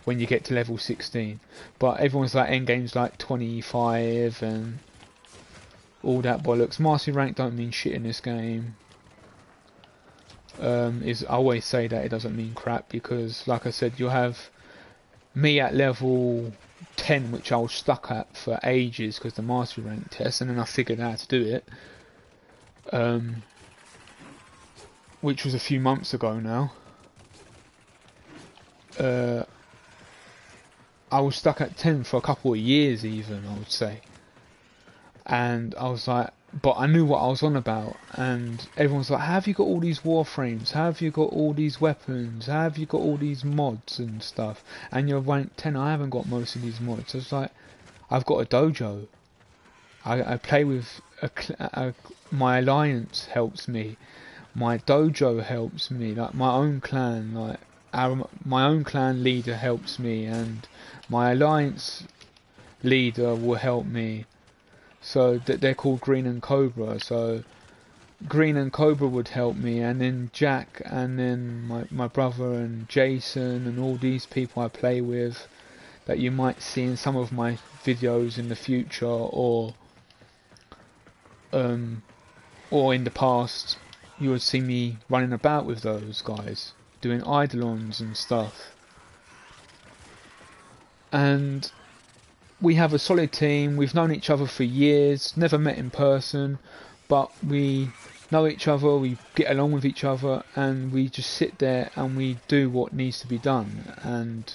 when you get to level 16, but everyone's like end game's like 25 and all that bollocks. Mastery rank don't mean shit in this game. I always say that it doesn't mean crap, because like I said, you'll have me at level 10, which I was stuck at for ages because the mastery rank test, and then I figured out how to do it, which was a few months ago now. I was stuck at 10 for a couple of years even, I would say, and I was like, but I knew what I was on about, and everyone's like, how have you got all these warframes, how have you got all these weapons, how have you got all these mods and stuff, and you're rank 10. I haven't got most of these mods. I was like, I've got a dojo, I play with my alliance helps me, my dojo helps me, like my own clan, like my own clan leader helps me, and my alliance leader will help me. So that they're called Green and Cobra. So Green and Cobra would help me, and then Jack, and then my brother and Jason, and all these people I play with that you might see in some of my videos in the future, or in the past. You would see me running about with those guys, doing eidolons and stuff. And we have a solid team. We've known each other for years, never met in person, but we know each other, we get along with each other, and we just sit there and we do what needs to be done. And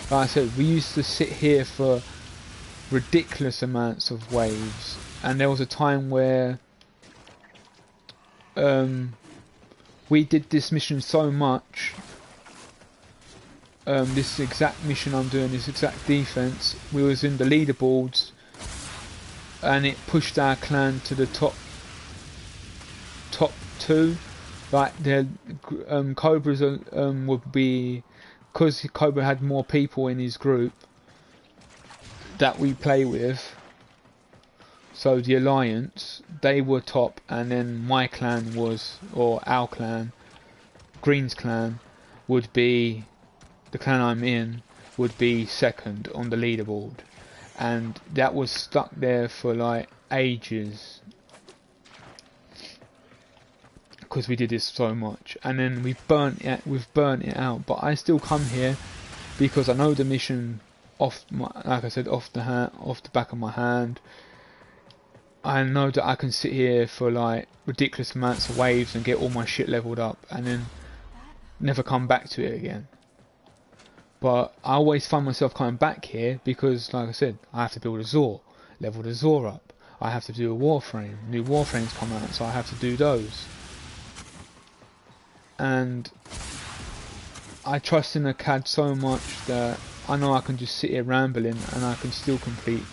like I said, we used to sit here for ridiculous amounts of waves, and there was a time where we did this mission so much, this exact mission I'm doing, this exact defense, we was in the leaderboards, and it pushed our clan to the top 2. Like the Cobras would be, because Cobra had more people in his group that we play with, so the alliance, they were top, and then my clan was, or our clan, Green's clan, would be, the clan I'm in, would be second on the leaderboard. And that was stuck there for like ages, because we did this so much, and then we've burnt it out. But I still come here because I know the mission off my, like I said, off the back of my hand. I know that I can sit here for like ridiculous amounts of waves and get all my shit leveled up, and then never come back to it again. But I always find myself coming back here because, like I said, I have to build a Zor, level the Zor up. I have to do a Warframe. New Warframes come out, so I have to do those. And I trust in the CAD so much that I know I can just sit here rambling and I can still complete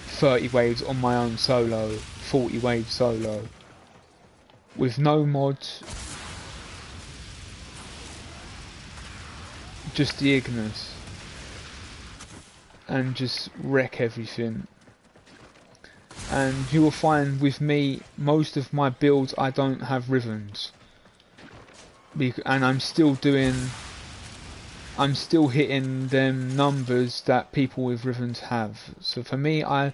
30 waves on my own solo, 40 waves solo, with no mods, just the Ignis, and just wreck everything. And you will find with me, most of my builds I don't have ribbons, and I'm still hitting them numbers that people with ribbons have. So for me, I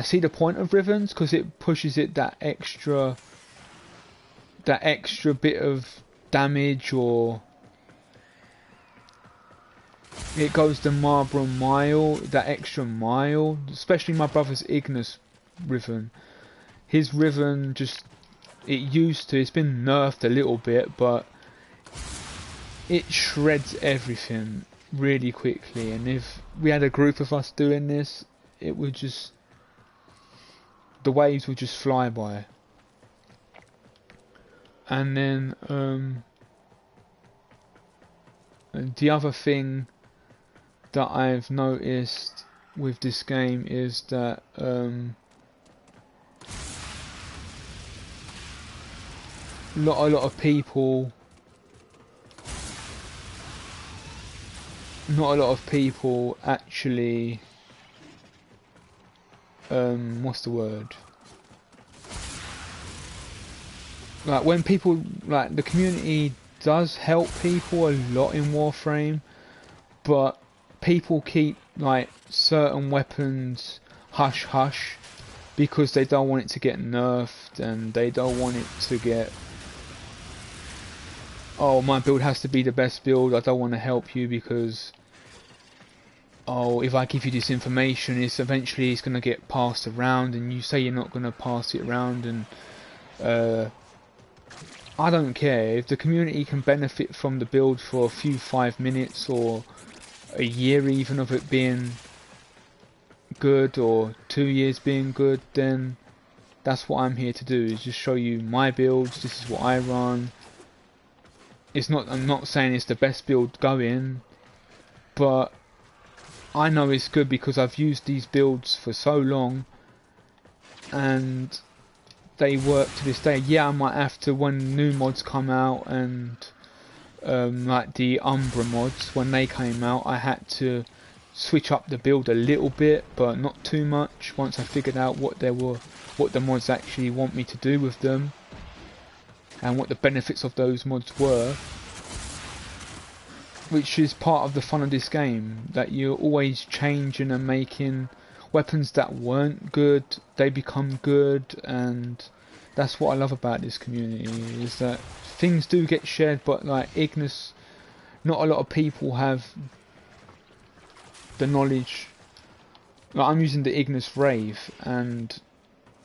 see the point of ribbons because it pushes it that extra bit of damage, or it goes the Marlborough mile, that extra mile. Especially my brother's Ignis ribbon. His ribbon it's been nerfed a little bit, but it shreds everything really quickly. And if we had a group of us doing this, it would just, the waves would just fly by. And then the other thing that I've noticed with this game is that a lot of people, not a lot of people actually, what's the word? Like when people, like the community does help people a lot in Warframe, but people keep like certain weapons hush hush because they don't want it to get nerfed, and they don't want it to get, oh, my build has to be the best build, I don't want to help you because, oh, if I give you this information, it's going to get passed around, and you say you're not going to pass it around, and I don't care. If the community can benefit from the build for a few 5 minutes or a year even of it being good, or 2 years being good, then that's what I'm here to do, is just show you my builds. This is what I run. I'm not saying it's the best build going, but I know it's good because I've used these builds for so long and they work to this day. Yeah, I might have to, when new mods come out, and like the Umbra mods, when they came out, I had to switch up the build a little bit, but not too much, once I figured out what the mods actually want me to do with them and what the benefits of those mods were, which is part of the fun of this game, that you're always changing and making weapons that weren't good, they become good. And that's what I love about this community, is that things do get shared, but like Ignis, not a lot of people have the knowledge. Like, I'm using the Ignis Wraith, and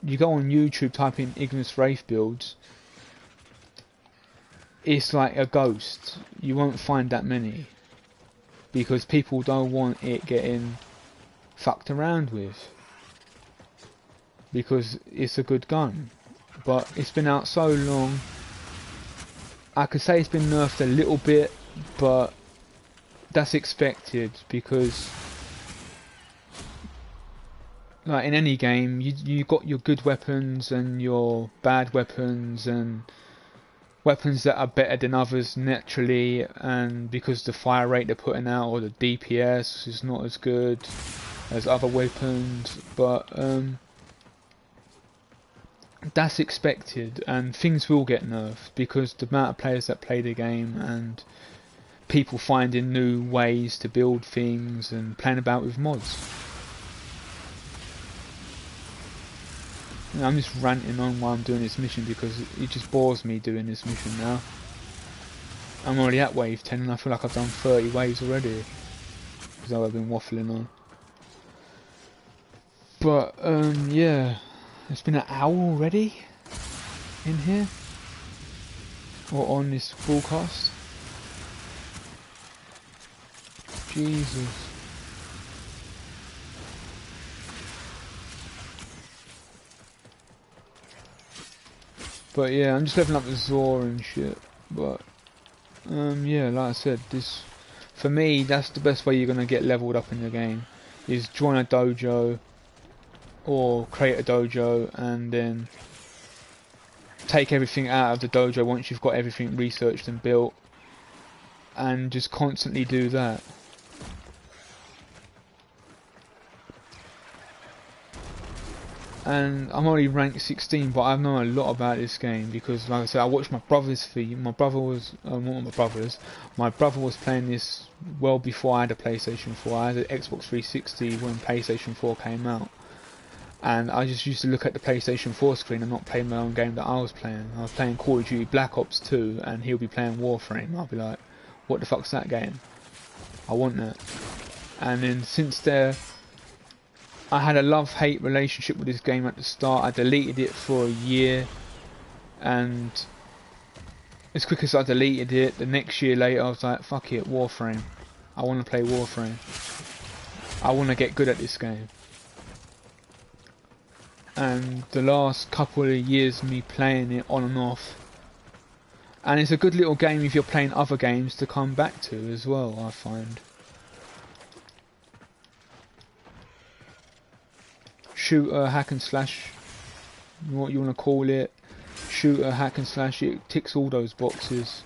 you go on YouTube, type in Ignis Wraith builds, it's like a ghost. You won't find that many because people don't want it getting fucked around with, because it's a good gun. But it's been out so long, I could say it's been nerfed a little bit, but that's expected, because like in any game, you got your good weapons and your bad weapons, and weapons that are better than others naturally, and because the fire rate they're putting out, or the DPS is not as good as other weapons. But that's expected, and things will get nerfed because the amount of players that play the game, and people finding new ways to build things and playing about with mods. I'm just ranting on while I'm doing this mission because it just bores me doing this mission now. I'm already at wave 10 and I feel like I've done 30 waves already because I've been waffling on. But yeah, it's been an hour already in here or on this broadcast. Jesus. But yeah, I'm just leveling up the Zor and shit. But yeah, like I said, this for me that's the best way you're gonna get leveled up in the game. Is join a dojo or create a dojo and then take everything out of the dojo once you've got everything researched and built, and just constantly do that. And I'm only ranked 16, but I know a lot about this game because, like I said, I watched my brother's feed. My brother was, my brother was playing this well before I had a PlayStation 4. I had an Xbox 360 when PlayStation 4 came out, and I just used to look at the PlayStation 4 screen and not play my own game that I was playing. I was playing Call of Duty Black Ops 2, and he'll be playing Warframe. I'll be like, "What the fuck's that game? I want that." And then since there, I had a love-hate relationship with this game at the start. I deleted it for a year, and as quick as I deleted it, the next year later I was like, fuck it, Warframe. I want to play Warframe. I want to get good at this game. And the last couple of years me playing it on and off, and it's a good little game if you're playing other games to come back to as well, I find. Shooter, hack and slash, what you want to call it, shooter, hack and slash, it ticks all those boxes.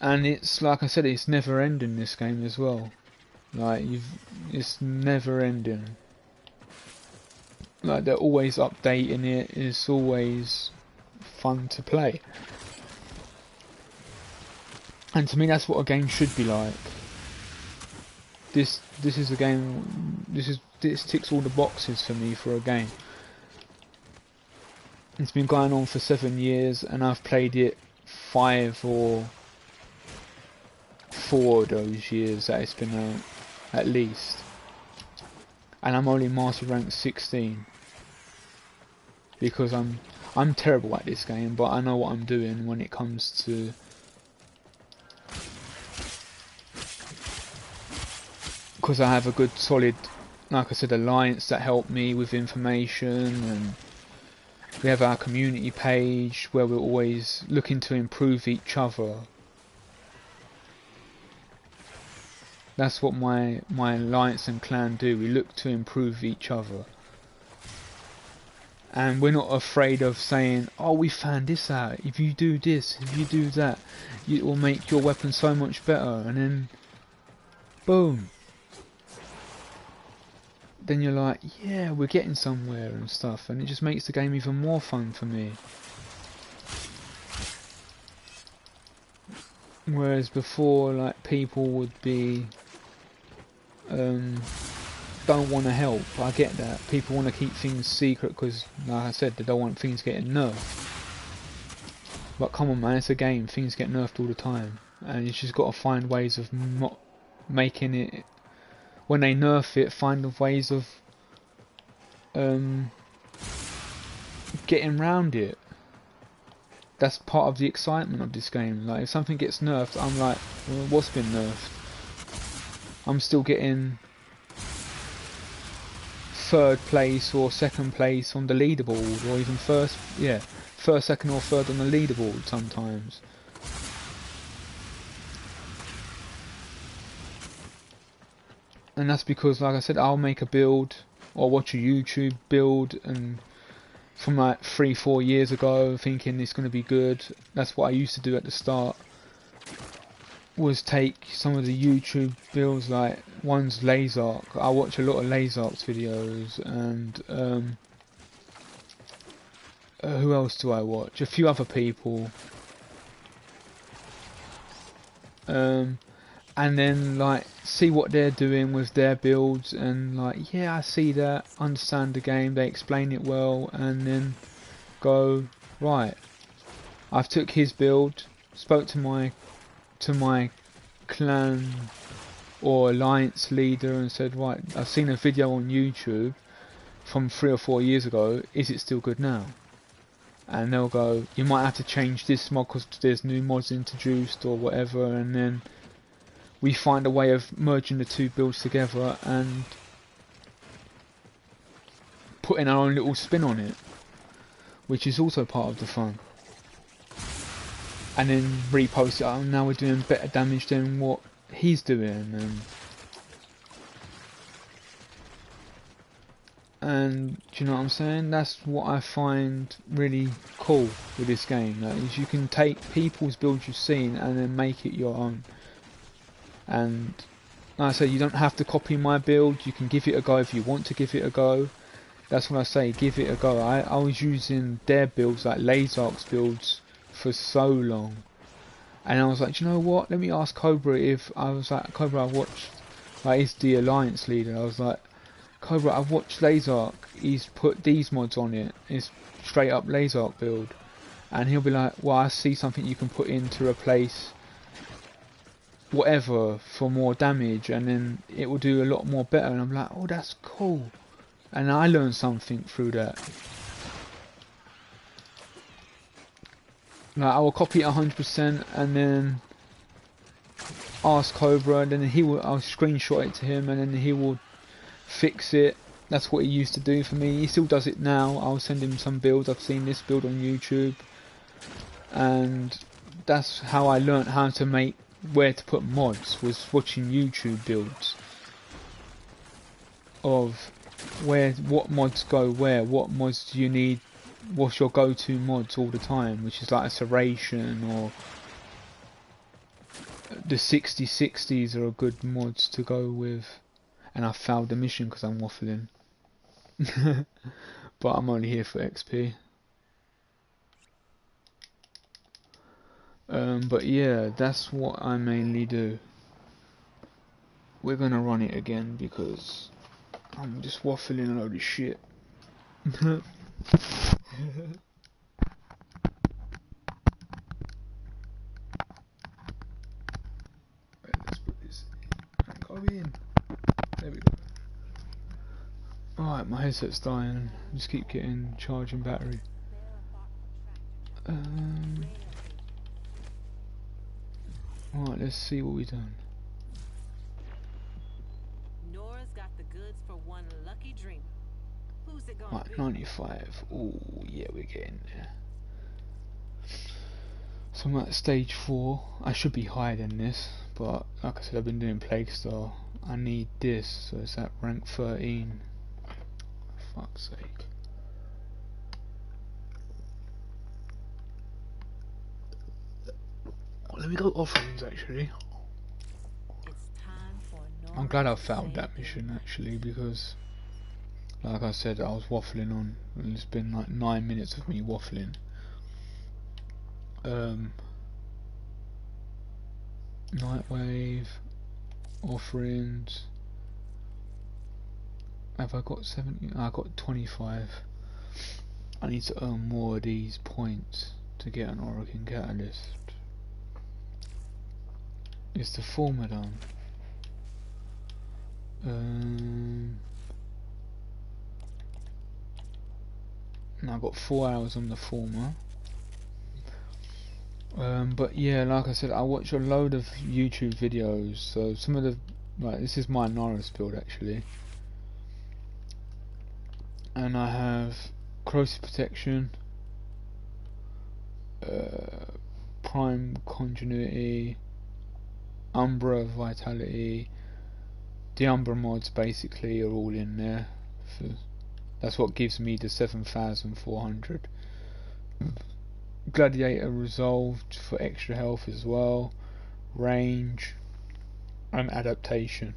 And it's, like I said, it's never ending, this game as well. Like, it's never ending. Like, they're always updating it, it's always fun to play. And to me, that's what a game should be like. This is a game. This ticks all the boxes for me for a game. It's been going on for 7 years, and I've played it 5 or 4 of those years that it's been out, at least. And I'm only master rank 16 because I'm terrible at this game, but I know what I'm doing when it comes to. Because I have a good solid, like I said, alliance that help me with information, and we have our community page where we're always looking to improve each other. That's what my alliance and clan do. We look to improve each other, and we're not afraid of saying, "Oh, we found this out. If you do this, if you do that, it will make your weapon so much better." And then, boom. Then you're like, yeah, we're getting somewhere and stuff, and it just makes the game even more fun for me. Whereas before, like, people would be don't want to help. I get that. People want to keep things secret because, like I said, they don't want things getting nerfed. But come on, man, it's a game. Things get nerfed all the time, and you just got to find ways of not making it. When they nerf it, find the ways of getting around it. That's part of the excitement of this game. Like, if something gets nerfed, I'm like, well, what's been nerfed? I'm still getting 3rd place or 2nd place on the leaderboard, or even first, 2nd or 3rd on the leaderboard sometimes. And that's because, like I said, I'll make a build or watch a YouTube build, and from like 3-4 years ago, thinking it's going to be good. That's what I used to do at the start, was take some of the YouTube builds, like one's Lazark. I watch a lot of Lazark's videos, and who else do I watch? A few other people. and then like see what they're doing with their builds, and like, yeah, I see that, understand the game, they explain it well, and then go, right, I've took his build, spoke to my clan or alliance leader and said, right, I've seen a video on YouTube from 3 or 4 years ago, is it still good now? And they'll go, you might have to change this mod because there's new mods introduced or whatever, and then we find a way of merging the two builds together and putting our own little spin on it, which is also part of the fun. And then repost it, oh, now we're doing better damage than what he's doing, and do you know what I'm saying? That's what I find really cool with this game, like, is you can take people's builds you've seen and then make it your own. And like I say, you don't have to copy my build, you can give it a go if you want to give it a go. That's what I say, give it a go. I was using their builds, like Lazark's builds, for so long, and I was like, do you know what, let me ask Cobra if, I was like, Cobra, I watched, like, he's the alliance leader, I was like, Cobra, I've watched Lazark, he's put these mods on it, it's straight up Lazark build, and he'll be like, well, I see something you can put in to replace whatever for more damage, and then it will do a lot more better, and I'm like, oh, that's cool, and I learned something through that. Like, I will copy it 100% and then ask Cobra, and then I'll screenshot it to him, and then he will fix it. That's what he used to do for me. He still does it now. I'll send him some builds. I've seen this build on YouTube, and that's how I learnt how to make, where to put mods, was watching YouTube builds of what mods go where, what mods do you need, what's your go-to mods all the time, which is like a serration, or the 6060s are a good mods to go with. And I failed the mission because I'm waffling. But I'm only here for XP. But yeah, that's what I mainly do. We're gonna run it again because I'm just waffling a load of shit. Right, let's put this in. Go in. There we go. Alright, my headset's dying. Just keep getting charging battery. Alright, let's see what we've done. Nora's got the goods for one lucky dreamer. Who's it gonna Right, be? 95. Oh yeah, we're getting there. So I'm at stage 4. I should be higher than this, but like I said, I've been doing Plague Star. I need this, so it's at rank 13. For fuck's sake. Oh, let me go offerings actually. It's time for Nora I'm glad I to failed say that mission goodnight. actually, because like I said, I was waffling on, and it's been like 9 minutes of me waffling. Nightwave, offerings. Have I got 70? I got 25. I need to earn more of these points to get an Oregon Catalyst. Is the former done? Now I've got 4 hours on the former. But yeah, like I said, I watch a load of YouTube videos. So some of the, like, this is my Norris build actually, and I have corrosive protection, prime continuity, Umbra vitality. The Umbra mods basically are all in there. That's what gives me the 7,400. Gladiator resolved for extra health as well, range and adaptation.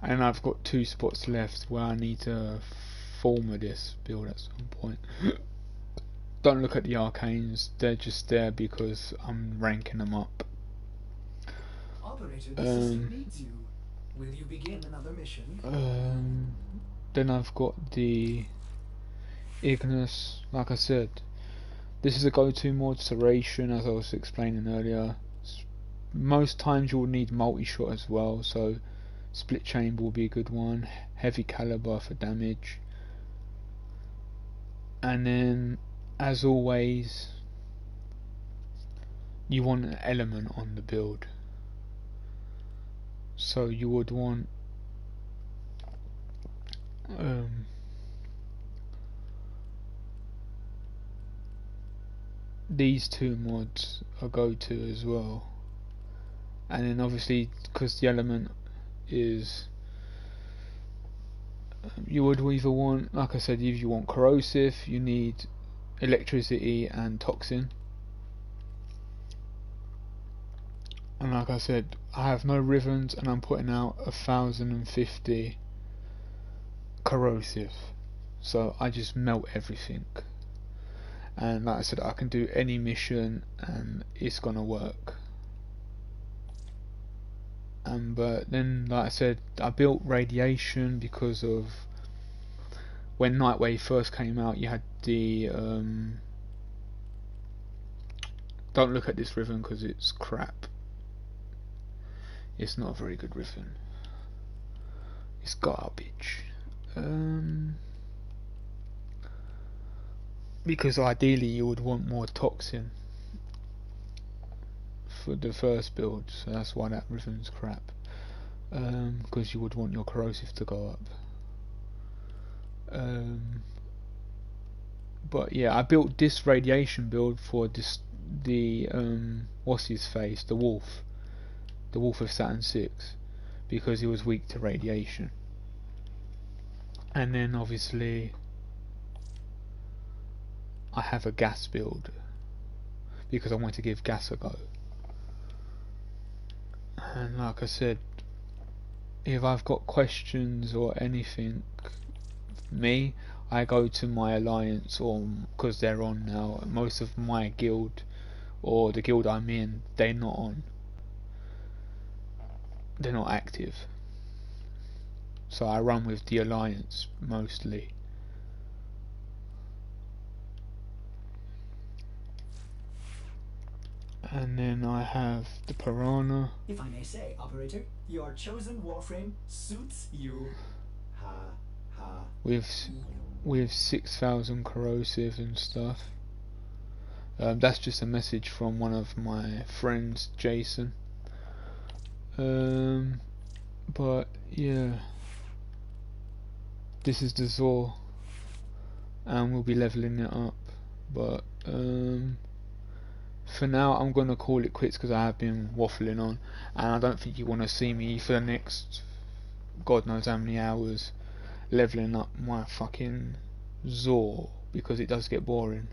And I've got 2 spots left where I need to former this build at some point. Don't look at the arcanes, they're just there because I'm ranking them up. Operator, the system needs you. Will you begin another mission? Then I've got the Ignis. Like I said, this is a go-to mod, Serration, as I was explaining earlier. Most times you'll need multi-shot as well, so split chamber will be a good one. Heavy caliber for damage. And then, as always, you want an element on the build. So you would want these two mods are go-to as well. And then obviously, because the element is, you would either want, like I said, if you want corrosive, you need electricity and toxin. And like I said, I have no ribbons and I'm putting out 1050 corrosive, so I just melt everything. And like I said, I can do any mission and it's gonna work. But then, like I said, I built radiation because of when Nightwave first came out. You had the don't look at this ribbon because it's crap. It's not a very good ribbon. It's garbage. Because ideally you would want more toxin for the first build, so that's why that ribbon's crap. Because you would want your corrosive to go up. But yeah, I built this radiation build for the what's his face, the wolf of Saturn 6, because he was weak to radiation. And then obviously I have a gas build because I want to give gas a go. And like I said, if I've got questions or anything, I go to my alliance, or because they're on now. Most of my guild, or the guild I'm in, they're not on. They're not active. So I run with the alliance mostly. And then I have the Piranha. If I may say, operator, your chosen Warframe suits you. Ha ha. With 6,000 corrosive and stuff. That's just a message from one of my friends, Jason. But yeah, this is the Zor, and we'll be leveling it up. But for now, I'm gonna call it quits because I have been waffling on, and I don't think you want to see me for the next God knows how many hours leveling up my fucking Zor, because it does get boring.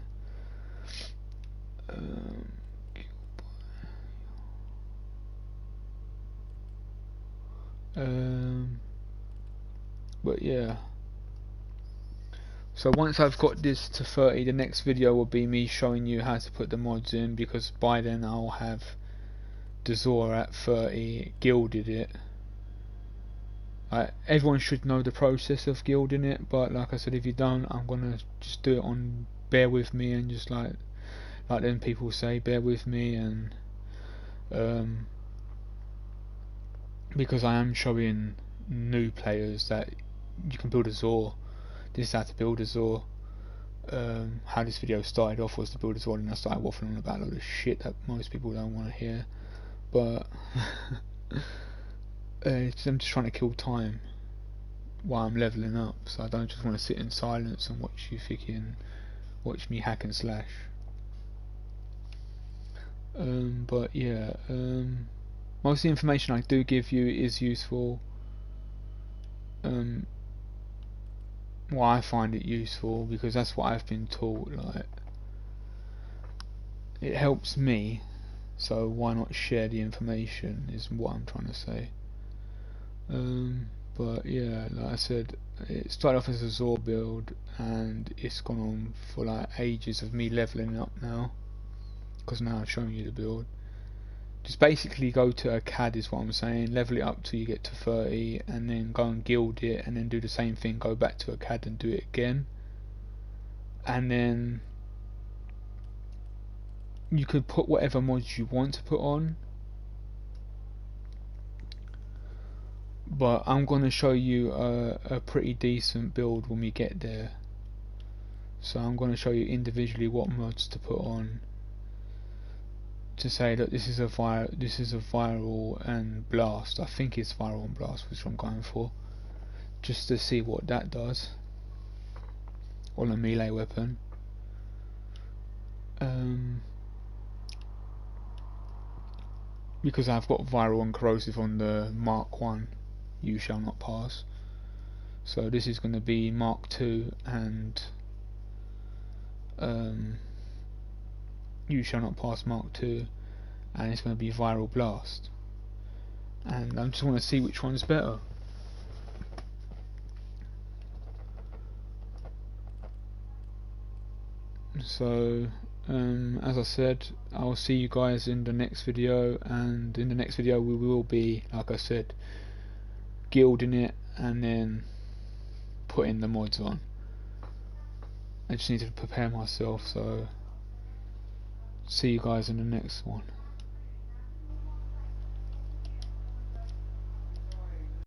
But yeah, so once I've got this to 30, the next video will be me showing you how to put the mods in, because by then I'll have the Zor at 30, gilded it. Everyone should know the process of gilding it, but like I said, if you don't, I'm gonna just do it on bear with me, and just like them people say, bear with me. And because I am showing new players that you can build a Zor. This is how to build a Zor. How this video started off was to build a Zor, and I started waffling on about a lot of shit that most people don't want to hear. But I'm just trying to kill time while I'm leveling up, so I don't just want to sit in silence and watch me hack and slash. But yeah, most of the information I do give you is useful. Well, I find it useful because that's what I've been taught. Like, it helps me, so why not share the information, is what I'm trying to say. But yeah, like I said, it started off as a Zor build, and it's gone on for like ages of me leveling up now, because now I've shown you the build. just basically go to a CAD is what I'm saying, level it up till you get to 30 and then go and guild it and then do the same thing, go back to a CAD and do it again. And then you could put whatever mods you want to put on, but I'm going to show you a pretty decent build when we get there. So I'm going to show you individually what mods to put on, to say that this is a viral and blast. I think it's viral and blast which I'm going for, just to see what that does on a melee weapon. Because I've got viral and corrosive on the Mark 1, you shall not pass. So this is going to be Mark 2 and you shall not pass Mark 2, and it's going to be viral blast. And I just want to see which one's better. So as I said, I'll see you guys in the next video, and in the next video we will be, like I said, guilding it and then putting the mods on. I just need to prepare myself, so see you guys in the next one.